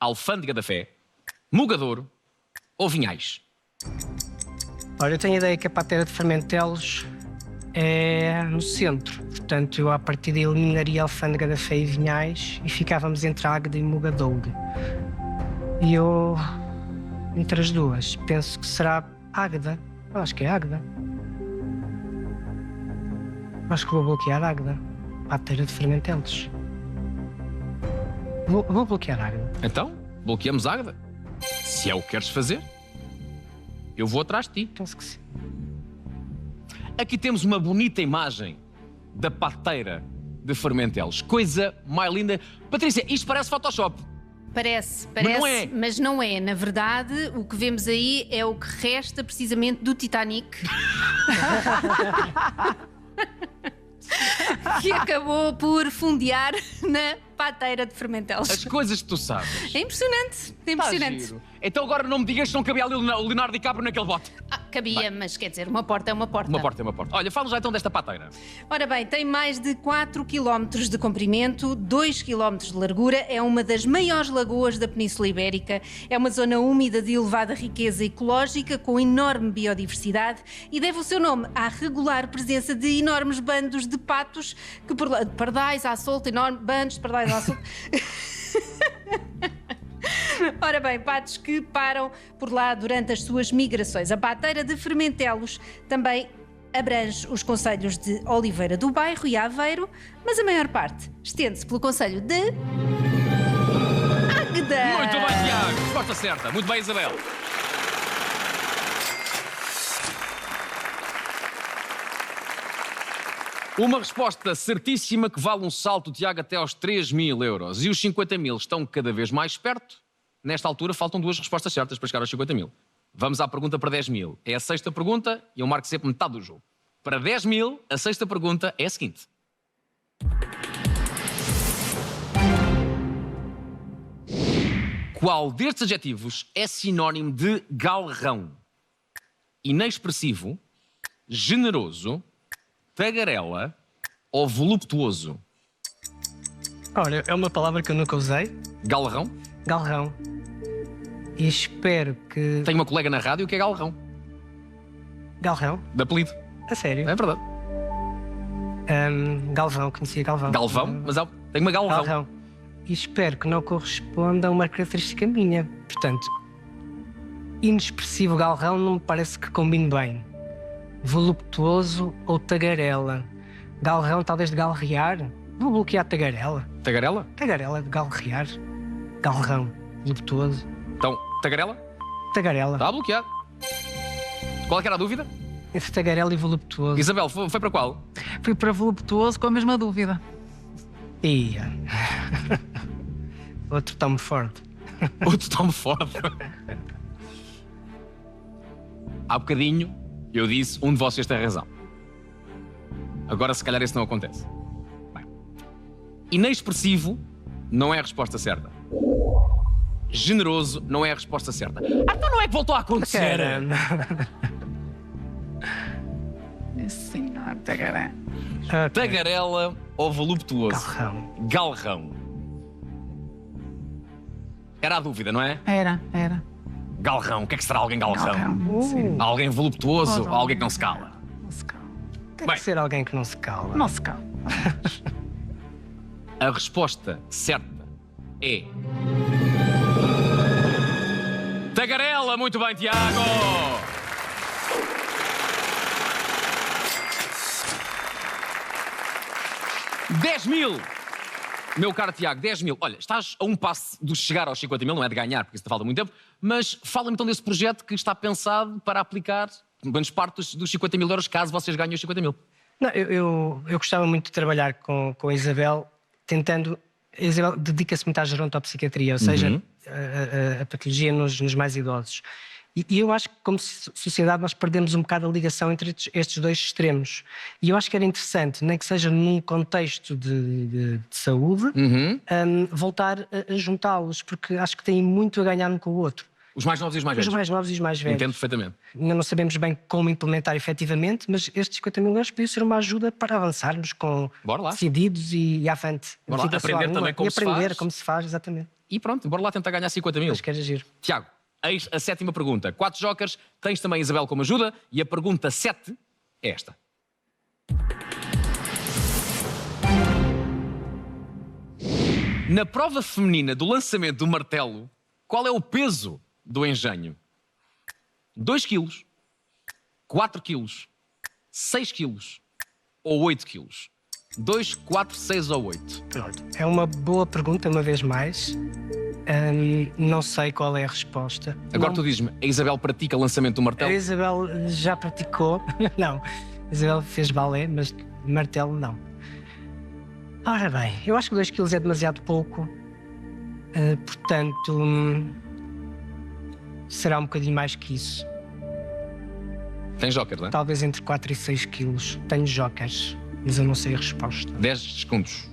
Speaker 1: Alfândega da Fé, Mugadouro ou Vinhais?
Speaker 3: Olha, eu tenho a ideia que a Pateira de Fermentelos é no centro. Portanto, eu à partida eliminaria Alfândega da Fé e Vinhais e ficávamos entre Águeda e Mugadouro. E eu, entre as duas, penso que será Águeda. Eu acho que é Águeda. Acho que vou bloquear Águeda. Pateira de Fermentelos. Vou bloquear Águeda.
Speaker 1: Então, bloqueamos Águeda. Se é o que queres fazer, eu vou atrás de ti.
Speaker 3: Penso que sim.
Speaker 1: Aqui temos uma bonita imagem da Pateira de Fermentelos. Coisa mais linda. Patrícia, isto parece Photoshop.
Speaker 2: Parece,
Speaker 1: não é.
Speaker 2: mas não é. Na verdade, o que vemos aí é o que resta precisamente do Titanic. Que acabou por fundear na Pateira de Fermentelos.
Speaker 1: As coisas que tu sabes.
Speaker 2: É impressionante, é impressionante.
Speaker 1: Tá giro. Então agora não me digas que não cabia ali o Leonardo DiCaprio naquele bote.
Speaker 2: Cabia, mas quer dizer, uma porta é uma porta.
Speaker 1: Uma porta é uma porta. Olha, fala já então desta pateira.
Speaker 2: Ora bem, tem mais de 4 km de comprimento, 2 km de largura, é uma das maiores lagoas da Península Ibérica, é uma zona úmida de elevada riqueza ecológica, com enorme biodiversidade e deve o seu nome à regular presença de enormes bandos de patos, que por lá, de pardais à solta, enormes bandos de pardais à solta. Ora bem, patos que param por lá durante as suas migrações. A Pateira de Fermentelos também abrange os concelhos de Oliveira do Bairro e Aveiro, mas a maior parte estende-se pelo concelho de Águeda.
Speaker 1: Muito bem, Tiago. Resposta certa. Muito bem, Isabel. Uma resposta certíssima que vale um salto, Tiago, até aos 3.000 euros. E os 50.000 estão cada vez mais perto. Nesta altura, faltam 2 respostas certas para chegar aos 50.000. Vamos à pergunta para 10.000. É a sexta pergunta e eu marco sempre metade do jogo. Para 10.000, a sexta pergunta é a seguinte. Qual destes adjetivos é sinónimo de galrão? Inexpressivo, generoso, tagarela ou voluptuoso?
Speaker 3: Ora, é uma palavra que eu nunca usei.
Speaker 1: Galrão?
Speaker 3: Galrão. E espero que...
Speaker 1: Tenho uma colega na rádio que é galrão.
Speaker 3: Galrão?
Speaker 1: De apelido.
Speaker 3: A sério?
Speaker 1: É verdade.
Speaker 3: Galvão, conhecia Galvão.
Speaker 1: Galvão? Mas tenho uma galrão.
Speaker 3: Galrão. E espero que não corresponda a uma característica minha. Portanto, inexpressivo galrão não me parece que combine bem. voluptuoso ou tagarela? Galrão, talvez de galrear? Vou bloquear tagarela.
Speaker 1: Tagarela?
Speaker 3: Tagarela de galrear. Galrão, voluptuoso.
Speaker 1: Então, tagarela?
Speaker 3: Tagarela.
Speaker 1: Está bloqueado. Qual é que era a dúvida?
Speaker 3: Entre tagarela e voluptuoso.
Speaker 1: Isabel, foi para qual?
Speaker 4: Fui para voluptuoso com a mesma dúvida.
Speaker 3: Ia. Outro Tom Ford.
Speaker 1: Outro Tom Ford. Há bocadinho eu disse, um de vocês tem razão. Agora se calhar isso não acontece. Bem, inexpressivo não é a resposta certa. Generoso não é a resposta certa. Então não é que voltou a acontecer.
Speaker 3: Caramba.
Speaker 4: Sim, não é tagaré.
Speaker 3: Ok.
Speaker 1: Tagarela ou voluptuoso?
Speaker 3: Galrão.
Speaker 1: Galrão. Era a dúvida, não é?
Speaker 4: Era.
Speaker 1: Galrão. O que é que será alguém galrão?
Speaker 4: Sim.
Speaker 1: Alguém voluptuoso ou alguém que não se cala?
Speaker 4: Não se cala.
Speaker 3: Tem
Speaker 1: Bem.
Speaker 3: que ser alguém que não se cala.
Speaker 4: Não se cala.
Speaker 1: A resposta certa é... Tagarela. Muito bem, Tiago. $10.000. Meu caro Tiago, 10 mil. Olha, estás a um passo de chegar aos 50 mil, não é de ganhar, porque isso te falta muito tempo, mas fala-me então desse projeto que está pensado para aplicar, pelo menos parte dos 50 mil euros, caso vocês ganhem os 50 mil.
Speaker 3: Não, eu gostava muito de trabalhar com a Isabel, tentando... A Isabel dedica-se muito à gerontopsiquiatria, ou seja, a patologia nos mais idosos. E eu acho que, como sociedade, nós perdemos um bocado a ligação entre estes dois extremos. E eu acho que era interessante, nem que seja num contexto de saúde, voltar a juntá-los, porque acho que têm muito a ganhar um com o outro.
Speaker 1: Os mais novos e os mais
Speaker 3: Os
Speaker 1: velhos.
Speaker 3: mais novos e os mais velhos.
Speaker 1: Entendo perfeitamente.
Speaker 3: Ainda não sabemos bem como implementar efetivamente, mas estes 50 mil euros podiam ser uma ajuda para avançarmos com
Speaker 1: Bora lá.
Speaker 3: decididos e avante.
Speaker 1: Bora lá,
Speaker 3: Vida só
Speaker 1: aprender
Speaker 3: há uma.
Speaker 1: também como
Speaker 3: e
Speaker 1: se
Speaker 3: aprender
Speaker 1: faz.
Speaker 3: como se faz, exatamente.
Speaker 1: E pronto, bora lá tentar ganhar 50 mil.
Speaker 3: Acho que era giro.
Speaker 1: Tiago, eis a 7ª pergunta. 4 jokers, tens também a Isabel como ajuda e a pergunta 7 é esta. Na prova feminina do lançamento do martelo, qual é o peso do engenho? 2 quilos, 4 quilos, 6 quilos ou 8 quilos? 2, 4, 6 ou 8?
Speaker 3: Pronto. É uma boa pergunta, uma vez mais. Não sei qual é a resposta.
Speaker 1: Agora
Speaker 3: Não-
Speaker 1: tu dizes-me, a Isabel pratica lançamento do
Speaker 3: A
Speaker 1: martelo?
Speaker 3: Isabel já praticou. Não. A Isabel fez balé, mas martelo não. Ora bem, eu acho que 2 kg é demasiado pouco. Portanto, será um bocadinho mais que isso.
Speaker 1: Tem joker, não é?
Speaker 3: Talvez entre 4 e 6 quilos. Tenho jokers, mas eu não sei a resposta.
Speaker 1: 10 segundos.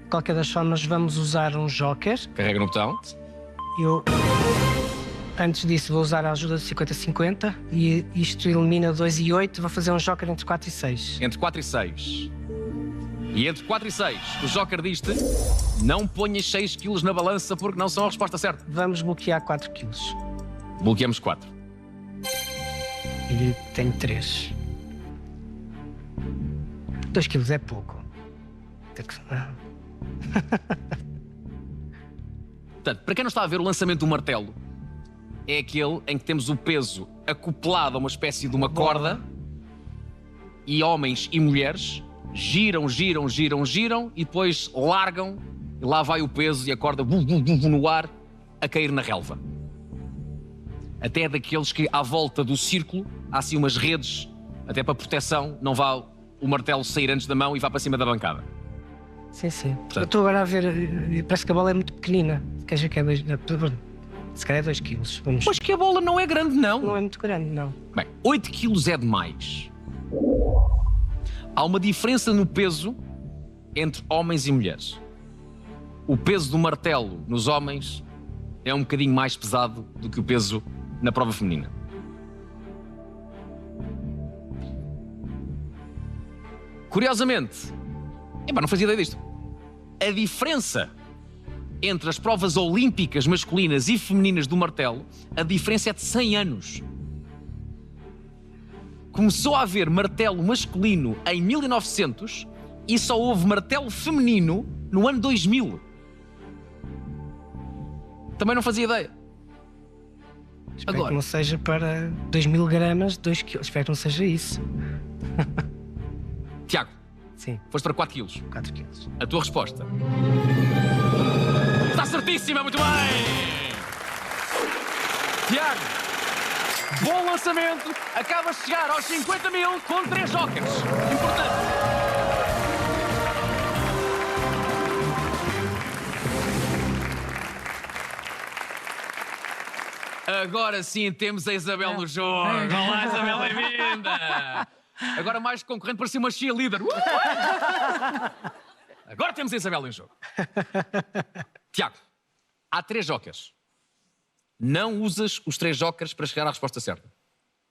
Speaker 3: De qualquer das formas, vamos usar um joker.
Speaker 1: Carrega no botão.
Speaker 3: Eu, antes disso, vou usar a ajuda de 50-50 e isto elimina 2 e 8. Vou fazer um joker entre 4 e 6.
Speaker 1: Entre 4 e 6. E entre 4 e 6, o joker diz-te: não ponhas 6 quilos na balança porque não são a resposta certa.
Speaker 3: Vamos bloquear 4 quilos.
Speaker 1: Bloqueamos 4.
Speaker 3: E tenho 3. 2 quilos é pouco. Tem que-
Speaker 1: Portanto, para quem não está a ver, o lançamento do martelo é aquele em que temos o peso acoplado a uma espécie de uma corda e homens e mulheres giram e depois largam e lá vai o peso e a corda no ar a cair na relva. Até daqueles que à volta do círculo há assim umas redes, até para proteção, não vá o martelo sair antes da mão e vá para cima da bancada.
Speaker 3: Sim, sim. Eu estou agora a ver, parece que a bola é muito pequenina. Quer dizer que é 2... Se calhar é 2 quilos. Vamos...
Speaker 1: Pois que a bola não é grande,
Speaker 3: Não é muito grande, não.
Speaker 1: Bem, 8 quilos é demais. Há uma diferença no peso entre homens e mulheres. O peso do martelo nos homens é um bocadinho mais pesado do que o peso na prova feminina. Curiosamente, não fazia ideia disto. A diferença entre as provas olímpicas masculinas e femininas do martelo, a diferença é de 100 anos. Começou a haver martelo masculino em 1900 e só houve martelo feminino no ano 2000. Também não fazia ideia.
Speaker 3: Espero
Speaker 1: Agora.
Speaker 3: que não seja para 2000 gramas, 2 quilos. Espero que não seja isso.
Speaker 1: Tiago,
Speaker 3: Sim,
Speaker 1: foste para 4 quilos.
Speaker 3: 4 quilos.
Speaker 1: A tua resposta está certíssima, muito bem! Tiago, bom lançamento, acabas de chegar aos 50 mil com 3 jokers. Importante. Agora sim temos a Isabel no jogo. Olá, Isabel, bem-vinda! Agora mais concorrente para ser uma cheerleader. Agora temos a Isabel em jogo. Tiago, há 3 jokers. Não usas os 3 jokers para chegar à resposta certa.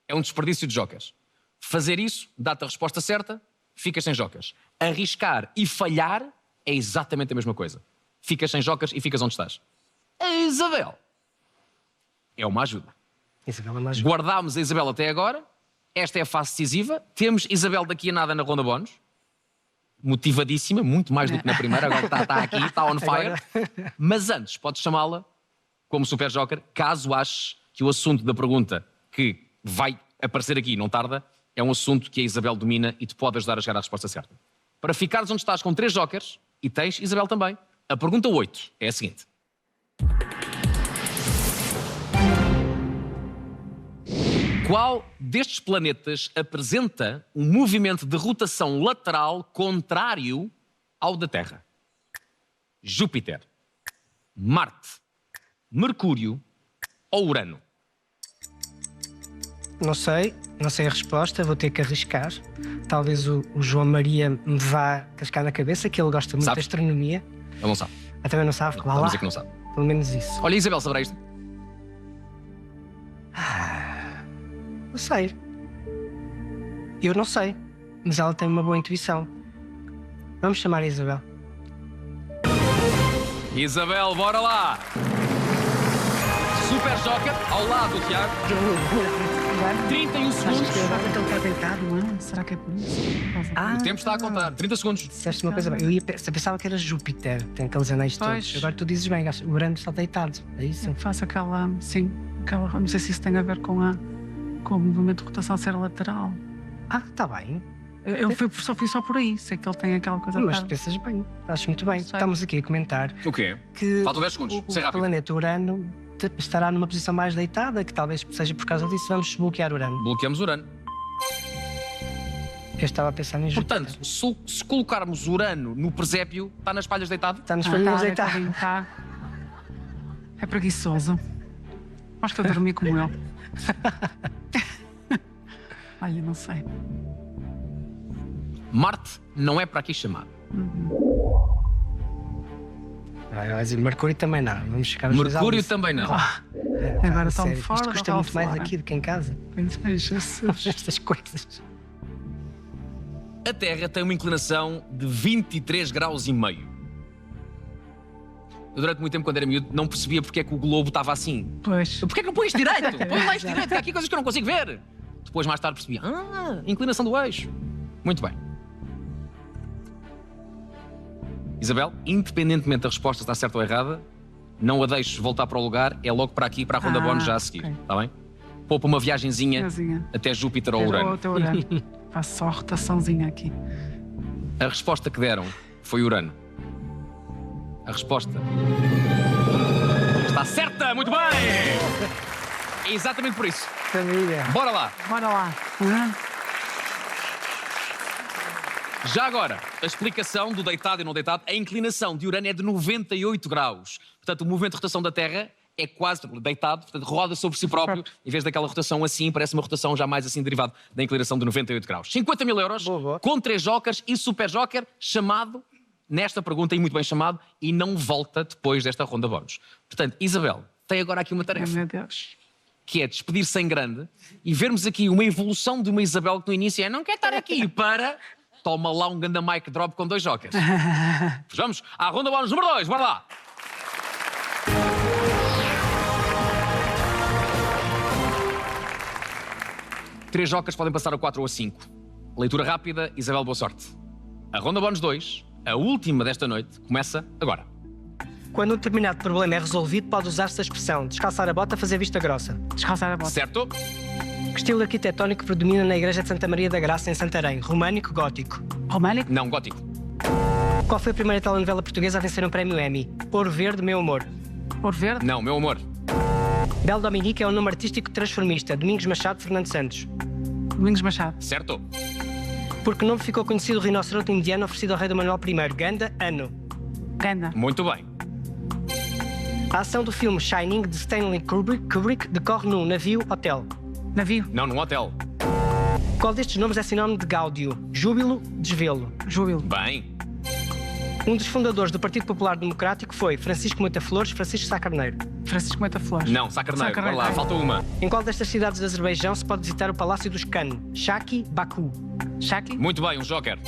Speaker 1: É um desperdício de jokers. Fazer isso dá-te a resposta certa, ficas sem jokers. Arriscar e falhar é exatamente a mesma coisa. Ficas sem jokers e ficas onde estás. A Isabel é uma ajuda.
Speaker 3: Isabel é uma ajuda.
Speaker 1: Guardámos a Isabel até agora. Esta é a fase decisiva. Temos Isabel daqui a nada na ronda bónus. Motivadíssima, muito mais do que na primeira. Agora está aqui, está on fire. Mas antes, podes chamá-la como Super Joker, caso aches que o assunto da pergunta que vai aparecer aqui, não tarda, é um assunto que a Isabel domina e te pode ajudar a chegar à resposta certa. Para ficares onde estás com 3 jokers, e tens Isabel também, a pergunta 8 é a seguinte. Qual destes planetas apresenta um movimento de rotação lateral contrário ao da Terra? Júpiter, Marte, Mercúrio ou Urano?
Speaker 3: Não sei a resposta, vou ter que arriscar. Talvez o João Maria me vá cascar na cabeça, que ele gosta muito
Speaker 1: Sabes?
Speaker 3: de astronomia.
Speaker 1: Ele não sabe.
Speaker 3: Também não sabe? Vá
Speaker 1: Vamos
Speaker 3: lá.
Speaker 1: dizer que não sabe.
Speaker 3: Pelo menos isso.
Speaker 1: Olha, Isabel, saberá isto?
Speaker 3: Não sei. Eu não sei. Mas ela tem uma boa intuição. Vamos chamar a Isabel.
Speaker 1: Isabel, bora lá! Super Joker, ao lado do Tiago. 31 segundos.
Speaker 4: Será que ele está deitado, não é? Será que é por isso?
Speaker 1: O tempo está a contar. 30 segundos.
Speaker 3: Disseste uma coisa bem. Eu pensava que era Júpiter. Tem aqueles anéis
Speaker 4: Pois.
Speaker 3: todos. Agora tu dizes bem, o Urano está deitado. É isso?
Speaker 4: Eu faço aquela, sim, aquela, não sei se isso tem a ver com o movimento de rotação ser lateral.
Speaker 3: Ah, está bem.
Speaker 4: Eu fui só por aí, sei que ele tem aquela coisa.
Speaker 3: Mas
Speaker 4: de-
Speaker 3: pensas bem. Acho muito bem.
Speaker 4: Sei.
Speaker 3: Estamos aqui a comentar
Speaker 1: O quê?
Speaker 3: que
Speaker 1: Faltam 10 segundos.
Speaker 3: o
Speaker 1: Sei rápido.
Speaker 3: planeta Urano estará numa posição mais deitada, que talvez seja por causa disso. Vamos bloquear Urano.
Speaker 1: Bloqueamos Urano.
Speaker 3: Eu estava a pensar em Júpiter.
Speaker 1: Portanto, se colocarmos Urano no presépio, está nas palhas deitado?
Speaker 3: Está nos
Speaker 4: Ah,
Speaker 3: palhinhos
Speaker 4: tá,
Speaker 3: deitado.
Speaker 4: tadinho, tá. É preguiçoso. Acho que eu dormi como ele. Olha, não sei.
Speaker 1: Marte não é para aqui chamado.
Speaker 3: Mercúrio também não. Vamos ficar os dois
Speaker 1: Mercúrio
Speaker 3: ali.
Speaker 1: também não.
Speaker 4: Agora estão
Speaker 3: Sério,
Speaker 4: fora,
Speaker 3: isto
Speaker 4: não
Speaker 3: custa
Speaker 4: estão
Speaker 3: muito mais
Speaker 4: fora.
Speaker 3: aqui do que em casa.
Speaker 4: Jesus.
Speaker 3: Estas coisas.
Speaker 1: A Terra tem uma inclinação de 23 graus e meio. Eu, durante muito tempo, quando era miúdo, não percebia porque é que o globo estava assim.
Speaker 4: Pois.
Speaker 1: Porquê é que não põe isto direito? Põe lá isto direito, que há aqui coisas que eu não consigo ver. Depois, mais tarde, percebi. Inclinação do eixo. Muito bem. Isabel, independentemente da resposta estar certa ou errada, não a deixes voltar para o lugar, é logo para aqui, para a ronda bónus já a seguir.
Speaker 4: ok.
Speaker 1: Está bem? Poupa uma viagenzinha
Speaker 4: Casinha.
Speaker 1: até Júpiter ou Urano.
Speaker 4: Outro Urano. Faço só a rotaçãozinha aqui.
Speaker 1: A resposta que deram foi Urano. A resposta está certa! Muito bem! É exatamente por isso.
Speaker 3: Família.
Speaker 1: Bora lá!
Speaker 4: Bora lá.
Speaker 1: Já agora, a explicação do deitado e não deitado, a inclinação de Urano é de 98 graus. Portanto, o movimento de rotação da Terra é quase deitado, portanto, roda sobre si próprio, em vez daquela rotação assim, parece uma rotação já mais assim derivada da inclinação de 98 graus. 50 mil euros,
Speaker 3: Boa, boa.
Speaker 1: com 3 jokers e Super Joker, chamado nesta pergunta, e muito bem chamado, e não volta depois desta ronda bónus. Portanto, Isabel, tem agora aqui uma
Speaker 4: Ai,
Speaker 1: tarefa,
Speaker 4: meu Deus.
Speaker 1: que é despedir-se em grande e vermos aqui uma evolução de uma Isabel que no início não quer estar aqui para... Toma lá um ganda mic drop com 2 jokers. Pois vamos à ronda bónus número 2, bora lá! Três jokers podem passar a 4 ou a 5. Leitura rápida, Isabel, boa sorte. A ronda bónus 2, a última desta noite, começa agora.
Speaker 3: Quando um determinado problema é resolvido, pode usar-se a expressão descalçar a bota, fazer vista grossa.
Speaker 4: Descalçar a bota.
Speaker 1: Certo?
Speaker 3: Que estilo arquitetónico predomina na Igreja de Santa Maria da Graça, em Santarém? Românico, gótico?
Speaker 4: Românico.
Speaker 1: Não, gótico.
Speaker 3: Qual foi a primeira telenovela portuguesa a vencer um prémio Emmy? Ouro Verde, Meu Amor.
Speaker 4: Ouro Verde.
Speaker 1: Não, meu amor.
Speaker 3: Belo Dominique é um nome artístico transformista. Domingos Machado, Fernando Santos.
Speaker 4: Domingos Machado.
Speaker 1: Certo?
Speaker 3: Por que nome ficou conhecido o rinoceronte indiano oferecido ao rei Dom Manuel I? Ganda, ano.
Speaker 4: Ganda.
Speaker 1: Muito bem.
Speaker 3: A ação do filme Shining, de Stanley Kubrick, decorre num navio, hotel.
Speaker 4: Navio.
Speaker 1: Não, num hotel.
Speaker 3: Qual destes nomes é sinónimo de gáudio? Júbilo, desvelo.
Speaker 4: Júbilo.
Speaker 1: Bem.
Speaker 3: Um dos fundadores do Partido Popular Democrático foi Francisco Moita Flores, Francisco Sá Carneiro.
Speaker 4: Francisco Moita Flores.
Speaker 1: Não, Sá Carneiro. Bora lá, falta uma.
Speaker 3: Em qual destas cidades do Azerbaijão se pode visitar o Palácio dos Khan? Shaki, Baku.
Speaker 4: Shaki.
Speaker 1: Muito bem, um joker.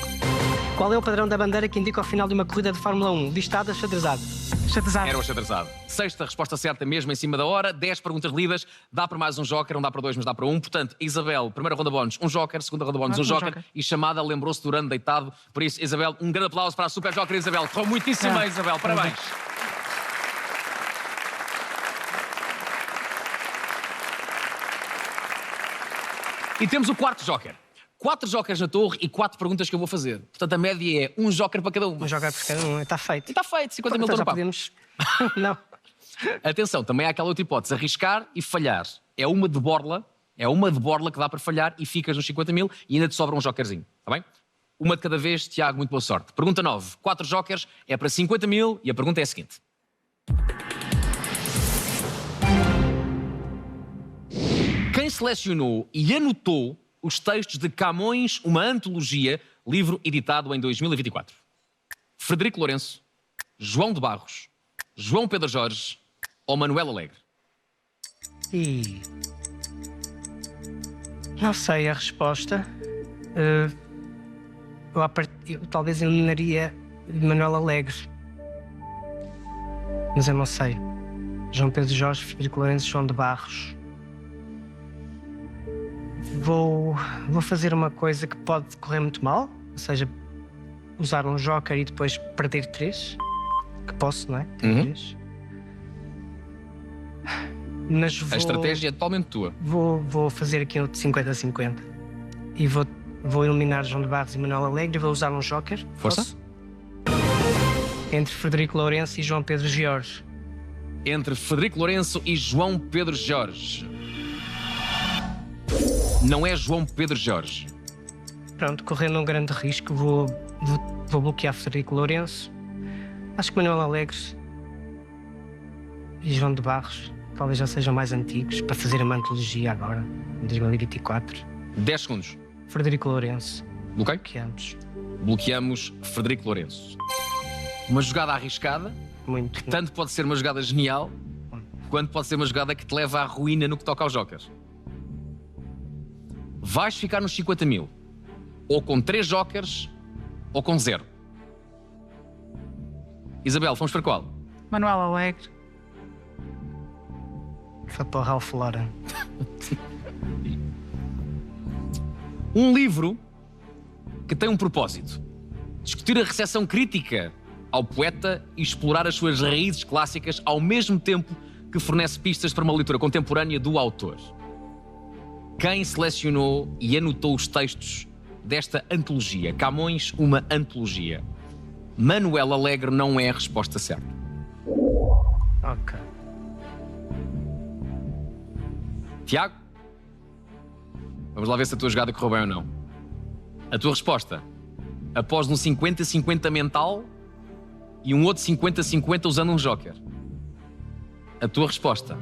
Speaker 3: Qual é o padrão da bandeira que indica o final de uma corrida de Fórmula 1? Listado, xadrezado.
Speaker 4: Xadrezado.
Speaker 1: Era o xadrezado. Sexta resposta certa mesmo em cima da hora. 10 perguntas lidas. Dá para mais um joker, não dá para 2, mas dá para 1. Portanto, Isabel, primeira ronda bónus, um joker. Segunda ronda bónus, um joker. E chamada lembrou-se durante deitado. Por isso, Isabel, um grande aplauso para a super joker Isabel. Correu muitíssimo bem, Isabel. Parabéns. E temos o quarto joker. 4 jokers na torre e 4 perguntas que eu vou fazer. Portanto, a média é um joker para cada um.
Speaker 3: Um jogar por cada um, está feito.
Speaker 1: E está feito, 50 mil
Speaker 3: Então
Speaker 1: estou
Speaker 3: já
Speaker 1: no papo.
Speaker 3: podemos... Não.
Speaker 1: Atenção, também há aquela outra hipótese, arriscar e falhar. É uma de borla que dá para falhar e ficas nos 50 mil e ainda te sobra um jokerzinho, está bem? Uma de cada vez, Tiago, muito boa sorte. Pergunta 9, 4 jokers, é para 50 mil e a pergunta é a seguinte. Quem selecionou e anotou os textos de Camões, uma antologia, livro editado em 2024? Frederico Lourenço, João de Barros, João Pedro Jorge ou Manuel Alegre?
Speaker 3: E... Não sei a resposta. Eu talvez eliminaria Manuel Alegre. Mas eu não sei. João Pedro Jorge, Frederico Lourenço, João de Barros. Vou fazer uma coisa que pode correr muito mal. Ou seja, usar um joker e depois perder 3. Que posso, não é? Ter 3. Mas
Speaker 1: A estratégia é totalmente tua.
Speaker 3: Vou fazer aqui um de 50-50. E vou eliminar João de Barros e Manuel Alegre e vou usar um joker.
Speaker 1: Força.
Speaker 3: Posso? Entre Frederico Lourenço e João Pedro Jorge.
Speaker 1: Entre Frederico Lourenço e João Pedro Jorge. Não é João Pedro Jorge.
Speaker 3: Pronto, correndo um grande risco, vou bloquear Frederico Lourenço. Acho que Manuel Alegre e João de Barros talvez já sejam mais antigos para fazer uma antologia agora, em 2024.
Speaker 1: 10 segundos.
Speaker 3: Frederico Lourenço.
Speaker 1: Bloqueio?
Speaker 3: Bloqueamos.
Speaker 1: Bloqueamos Frederico Lourenço. Uma jogada arriscada,
Speaker 3: Muito.
Speaker 1: que tanto pode ser uma jogada genial, quanto pode ser uma jogada que te leva à ruína no que toca aos jokers. Vais ficar nos 50 mil. Ou com 3 jokers, ou com 0. Isabel, fomos para qual?
Speaker 4: Manuel Alegre.
Speaker 3: Foi para o Ralph Lauren.
Speaker 1: Um livro que tem um propósito. Discutir a recepção crítica ao poeta e explorar as suas raízes clássicas ao mesmo tempo que fornece pistas para uma leitura contemporânea do autor. Quem selecionou e anotou os textos desta antologia? Camões, uma antologia. Manuel Alegre não é a resposta certa.
Speaker 3: Ok.
Speaker 1: Tiago? Vamos lá ver se a tua jogada correu bem ou não. A tua resposta, após um 50-50 mental e um outro 50-50 usando um joker. A tua resposta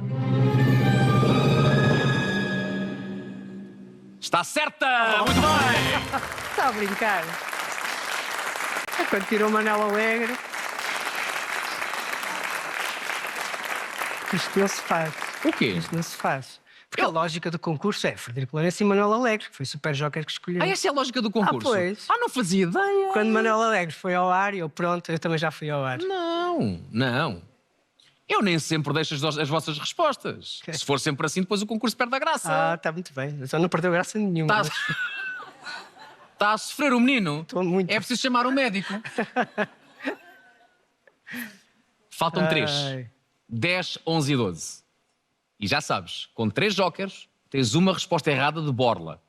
Speaker 1: está certa! Muito bem!
Speaker 3: Está a brincar. É quando tirou o Manuel Alegre. Isto não se faz.
Speaker 1: O quê?
Speaker 3: Isto não se faz. Porque a lógica do concurso é Frederico Lourenço e Manuel Alegre, que foi o super joker que escolheu.
Speaker 1: Ah, essa é a lógica do concurso?
Speaker 3: pois.
Speaker 1: Não fazia ideia.
Speaker 3: Quando Manuel Alegre foi ao ar, eu também já fui ao ar.
Speaker 1: Não. Eu nem sempre deixo as vossas respostas.
Speaker 3: Okay.
Speaker 1: Se for sempre assim, depois o concurso perde a graça.
Speaker 3: Está muito bem. Só não perdeu graça nenhuma.
Speaker 1: Está a sofrer o menino.
Speaker 3: Estou muito.
Speaker 1: É preciso chamar um médico. Faltam 3.
Speaker 3: Ai.
Speaker 1: 10, 11 e 12. E já sabes, com 3 jokers, tens uma resposta errada de borla.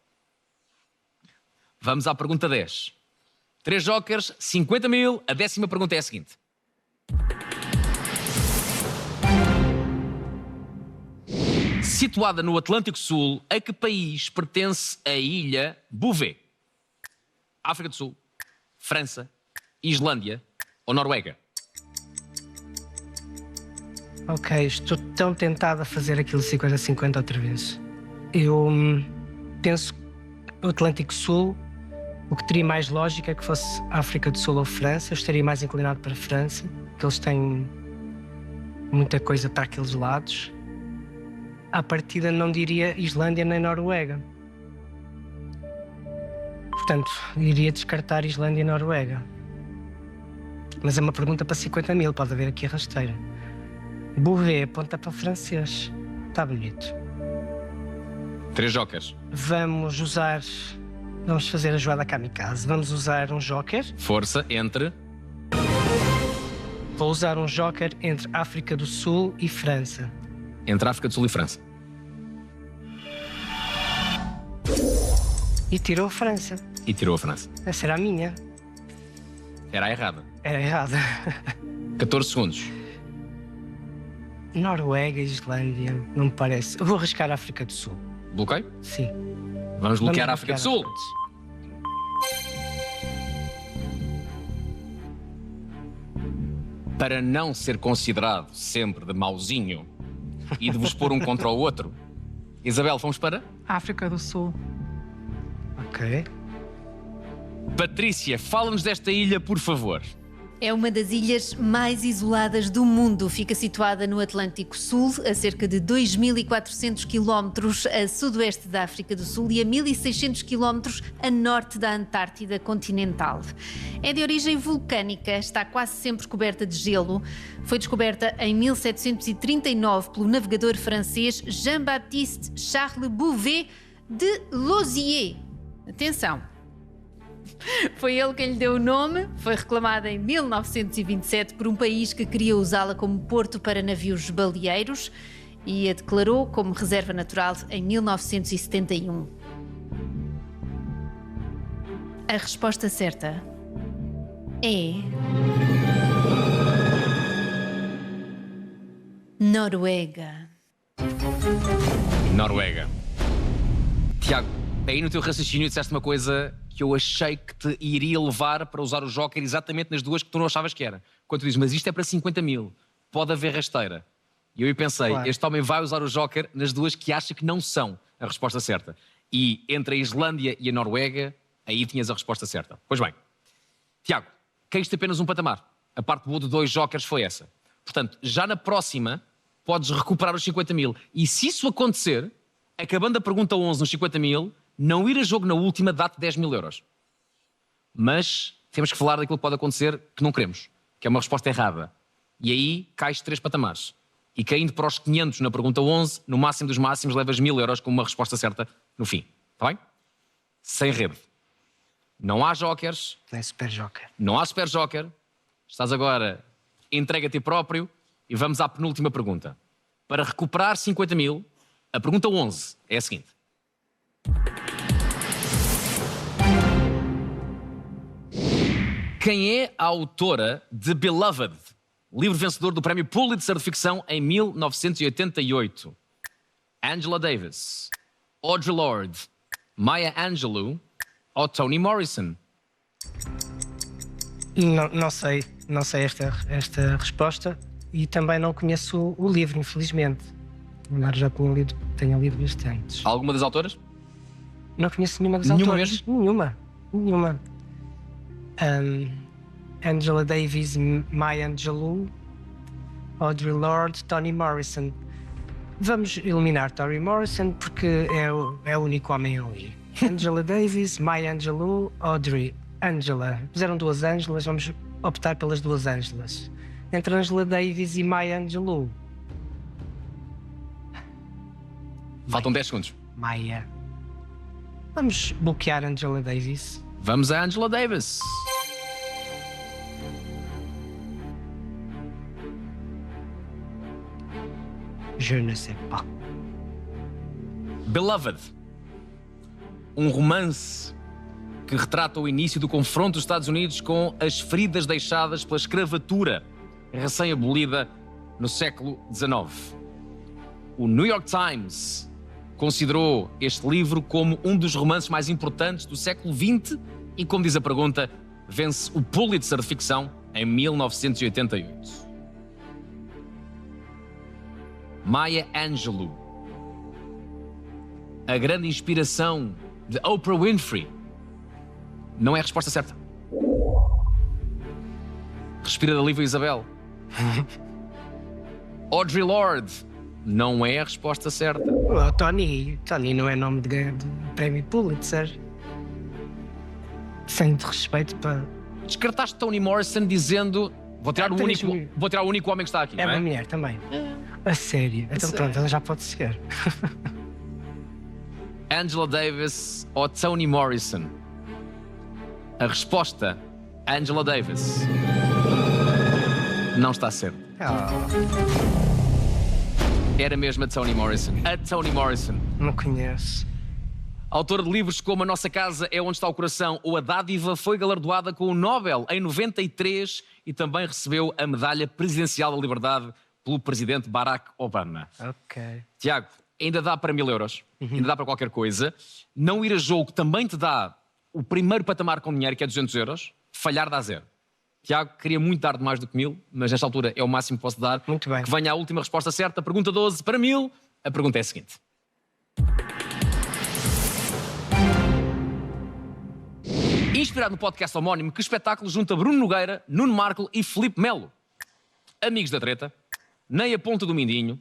Speaker 1: Vamos à pergunta 10. 3 jokers, 50 mil. A 10ª pergunta é a seguinte. Situada no Atlântico Sul, a que país pertence a ilha Bouvet? África do Sul, França, Islândia ou Noruega?
Speaker 3: Ok, estou tão tentado a fazer aquilo 50-50 outra vez. Eu penso o Atlântico Sul, o que teria mais lógica é que fosse África do Sul ou França. Eu estaria mais inclinado para a França, porque eles têm muita coisa para aqueles lados. À partida não diria Islândia nem Noruega. Portanto, iria descartar Islândia e Noruega. Mas é uma pergunta para 50 mil, pode haver aqui a rasteira. Bouvet aponta para o francês. Está bonito.
Speaker 1: 3 jokers.
Speaker 3: Vamos fazer a jogada kamikaze. Vamos usar um joker.
Speaker 1: Força entre...
Speaker 3: Vou usar um joker entre África do Sul e França.
Speaker 1: Entre África do Sul e França.
Speaker 3: E tirou a França.
Speaker 1: E tirou a França.
Speaker 3: Essa era a minha.
Speaker 1: Era a errada.
Speaker 3: Era errada.
Speaker 1: 14 segundos.
Speaker 3: Noruega e Islândia, não me parece. Eu vou arriscar a África do Sul.
Speaker 1: Bloqueio?
Speaker 3: Sim.
Speaker 1: Vamos bloquear a África do Sul. Para não ser considerado sempre de mauzinho e de vos pôr um contra o outro, Isabel, vamos para?
Speaker 4: África do Sul.
Speaker 3: Ok.
Speaker 1: Patrícia, fala-nos desta ilha, por favor.
Speaker 2: É uma das ilhas mais isoladas do mundo. Fica situada no Atlântico Sul, a cerca de 2.400 quilómetros a sudoeste da África do Sul e a 1.600 quilómetros a norte da Antártida continental. É de origem vulcânica, está quase sempre coberta de gelo. Foi descoberta em 1739 pelo navegador francês Jean-Baptiste Charles Bouvet de Lozier. Atenção! Foi ele quem lhe deu o nome, foi reclamada em 1927 por um país que queria usá-la como porto para navios baleeiros e a declarou como reserva natural em 1971. A resposta certa é... Noruega.
Speaker 1: Noruega. Tiago, aí no teu raciocínio disseste uma coisa que eu achei que te iria levar para usar o joker exatamente nas duas que tu não achavas que era. Quando tu dizes, mas isto é para 50 mil, pode haver rasteira. E eu pensei,
Speaker 3: Claro.
Speaker 1: Este homem vai usar o joker nas duas que acha que não são a resposta certa. E entre a Islândia e a Noruega, aí tinhas a resposta certa. Pois bem, Tiago, caíste apenas um patamar. A parte boa de 2 jokers foi essa. Portanto, já na próxima, podes recuperar os 50 mil. E se isso acontecer, acabando a pergunta 11 nos 50 mil, não ir a jogo na última, dá-te 10 mil euros. Mas temos que falar daquilo que pode acontecer que não queremos, que é uma resposta errada. E aí cais 3 patamares. E caindo para os 500 na pergunta 11, no máximo dos máximos levas 1000 euros com uma resposta certa no fim. Está bem? Sem rede. Não há jokers,
Speaker 3: Não é super joker.
Speaker 1: não há super joker. Estás agora entregue a ti próprio e vamos à penúltima pergunta. Para recuperar 50 mil, a pergunta 11 é a seguinte. Quem é a autora de Beloved, livro vencedor do Prémio Pulitzer de Ficção em 1988? Angela Davis, Audre Lorde, Maya Angelou ou Toni Morrison?
Speaker 3: Não sei esta resposta e também não conheço o livro, infelizmente. Mas já tenho lido bastantes.
Speaker 1: Alguma das autoras?
Speaker 3: Não conheço nenhuma das
Speaker 1: Nenhuma
Speaker 3: autoras. Nenhuma. Angela Davis, Maya Angelou, Audre Lorde, Toni Morrison. Vamos eliminar Toni Morrison porque é o único homem ali. Angela Davis, Maya Angelou, Audre. Angela. Fizeram 2 Angelas, vamos optar pelas 2 Angelas. Entre Angela Davis e Maya Angelou.
Speaker 1: Faltam 10 segundos.
Speaker 3: Maya. Vamos bloquear Angela Davis.
Speaker 1: Vamos a Angela Davis.
Speaker 3: Je ne sais pas.
Speaker 1: Beloved. Um romance que retrata o início do confronto dos Estados Unidos com as feridas deixadas pela escravatura recém-abolida no século XIX. O New York Times considerou este livro como um dos romances mais importantes do século XX e, como diz a pergunta, vence o Pulitzer de ficção em 1988. Maya Angelou, a grande inspiração de Oprah Winfrey, não é a resposta certa. Respira de alívio, Isabel. Audre Lorde, não é a resposta certa.
Speaker 3: Oh, Tony não é nome de prémio Pulitzer. Sem de respeito para...
Speaker 1: Descartaste Toni Morrison dizendo vou tirar o único homem que está aqui,
Speaker 3: É
Speaker 1: não é?
Speaker 3: uma mulher também. A sério? Então pronto, ela já pode ser.
Speaker 1: Angela Davis ou Toni Morrison? A resposta, Angela Davis, não está certa. Era mesmo a Toni Morrison. A Toni Morrison.
Speaker 3: Não conheço.
Speaker 1: Autora de livros como A Nossa Casa é Onde Está o Coração ou A Dádiva, foi galardoada com o Nobel em 93 e também recebeu a Medalha Presidencial da Liberdade pelo presidente Barack Obama.
Speaker 3: Ok.
Speaker 1: Tiago, ainda dá para 1000 euros, ainda dá para qualquer coisa. Não ir a jogo também te dá o primeiro patamar com dinheiro, que é 200 euros. Falhar dá 0. Tiago, queria muito dar de mais do que 1000, mas nesta altura é o máximo que posso dar.
Speaker 3: Muito bem.
Speaker 1: Que venha a última resposta certa. Pergunta 12 para 1000. A pergunta é a seguinte. Inspirado no podcast homónimo, que espetáculo junta Bruno Nogueira, Nuno Marco e Filipe Melo? Amigos da Treta, Nem a Ponta do Mindinho,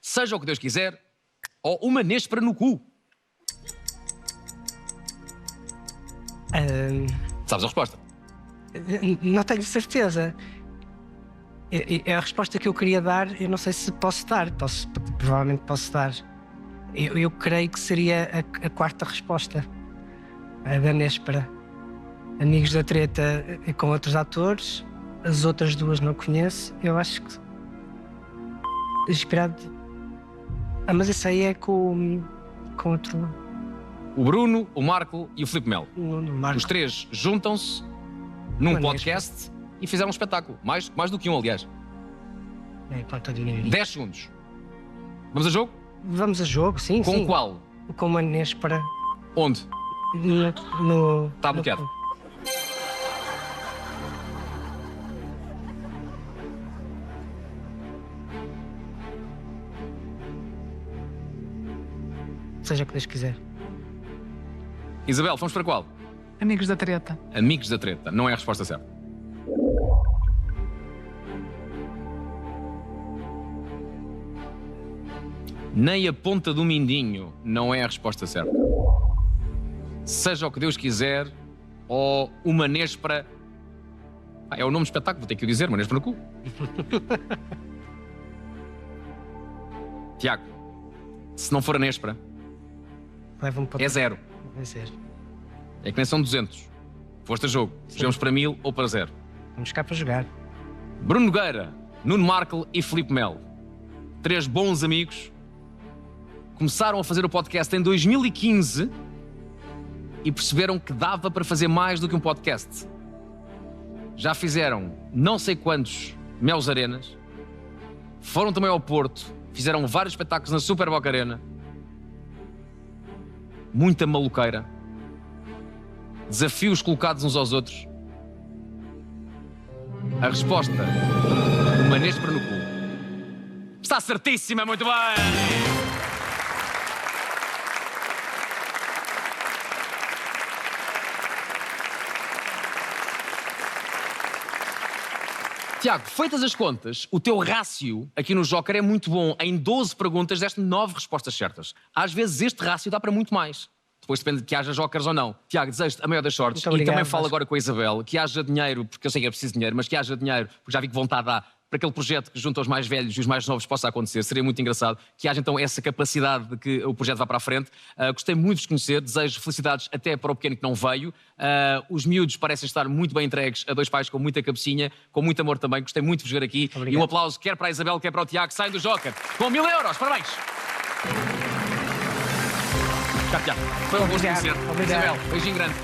Speaker 1: Seja o que Deus quiser ou Uma Néspera no Cu? Sabes a resposta?
Speaker 3: Não tenho certeza. É a resposta que eu queria dar. Eu não sei se posso dar. Provavelmente posso dar. Eu creio que seria a quarta resposta. A da Néspera. Amigos da Treta com outros atores. As outras duas não conheço. Eu acho que... Inspirado... mas isso aí é com outro...
Speaker 1: O Bruno, o Marco e o Filipe Melo.
Speaker 3: No Marco.
Speaker 1: Os três juntam-se num
Speaker 3: Uma
Speaker 1: podcast e fizeram um espetáculo. Mais do que um, aliás.
Speaker 3: É, pronto, adivinhei.
Speaker 1: 10 segundos. Vamos a jogo?
Speaker 3: Vamos a jogo, sim,
Speaker 1: Com
Speaker 3: sim.
Speaker 1: qual?
Speaker 3: Com uma Néspera.
Speaker 1: Onde?
Speaker 3: No...
Speaker 1: Está bloqueado.
Speaker 3: Seja o que Deus quiser.
Speaker 1: Isabel, vamos para qual?
Speaker 4: Amigos da Treta.
Speaker 1: Amigos da Treta. Não é a resposta certa. Nem a Ponta do Mindinho não é a resposta certa. Seja o que Deus quiser ou Uma Néspera... é o nome do espetáculo, vou ter que o dizer, Uma Néspera no Cu. Tiago, se não for a Néspera,
Speaker 3: Leva um pouco.
Speaker 1: é 0.
Speaker 3: Vai ser.
Speaker 1: É que nem são 200. Foste a jogo. Jogamos para 1000 ou para 0.
Speaker 3: Vamos cá para jogar.
Speaker 1: Bruno Nogueira, Nuno Marco e Filipe Melo. 3 bons amigos. Começaram a fazer o podcast em 2015 e perceberam que dava para fazer mais do que um podcast. Já fizeram não sei quantos Meus Arenas. Foram também ao Porto. Fizeram vários espetáculos na Super Boca Arena. Muita maluqueira. Desafios colocados uns aos outros. A resposta, Uma Néspera no Cu. Está certíssima, muito bem! Tiago, feitas as contas, o teu rácio aqui no Joker é muito bom. Em 12 perguntas deste 9 respostas certas. Às vezes este rácio dá para muito mais. Depois depende de que haja Jokers ou não. Tiago, desejo-te a maior das sortes.
Speaker 3: Muito obrigado,
Speaker 1: e também falo
Speaker 3: Vasco.
Speaker 1: agora com a Isabel, que haja dinheiro, porque eu sei que é preciso dinheiro, mas que haja dinheiro, porque já vi que vontade há para aquele projeto que junta os mais velhos e os mais novos possa acontecer. Seria muito engraçado que haja então essa capacidade de que o projeto vá para a frente. Gostei muito de vos conhecer, desejo felicidades até para o pequeno que não veio. Os miúdos parecem estar muito bem entregues a dois pais com muita cabecinha, com muito amor também. Gostei muito de vos ver aqui.
Speaker 3: Obrigado.
Speaker 1: E um aplauso quer para a Isabel, quer para o Tiago, que saem do Joker com 1000 euros. Parabéns! Tchau, Tiago. Foi um gosto de conhecer.
Speaker 3: Obrigado.
Speaker 1: Isabel, beijinho grande.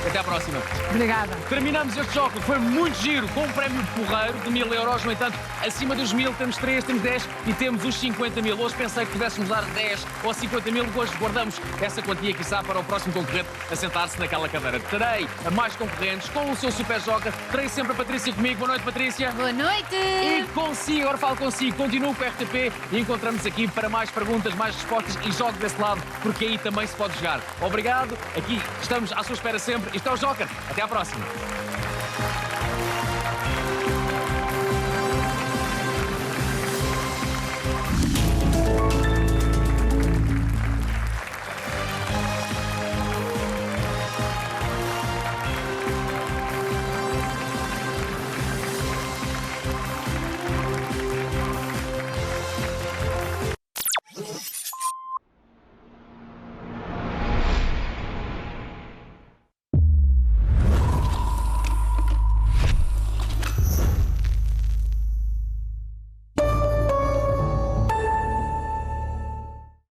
Speaker 1: Até à próxima.
Speaker 4: Obrigada.
Speaker 1: Terminamos este jogo, foi muito giro, com um prémio porreiro de 1000 euros. No entanto, acima dos 1000 temos 3, temos 10 e temos os 50 mil. Hoje pensei que pudéssemos dar 10 ou 50 mil. Hoje guardamos essa quantia, quiçá, para o próximo concorrente a sentar-se naquela cadeira. Terei a mais concorrentes com o seu Super Joker. Terei sempre a Patrícia comigo. Boa noite, Patrícia.
Speaker 2: Boa noite!
Speaker 1: E consigo, agora falo consigo, continuo com o RTP e encontramos aqui para mais perguntas, mais respostas e jogo desse lado, porque aí também se pode jogar. Obrigado, aqui estamos à sua espera sempre. Isto é o Joker. Até à próxima.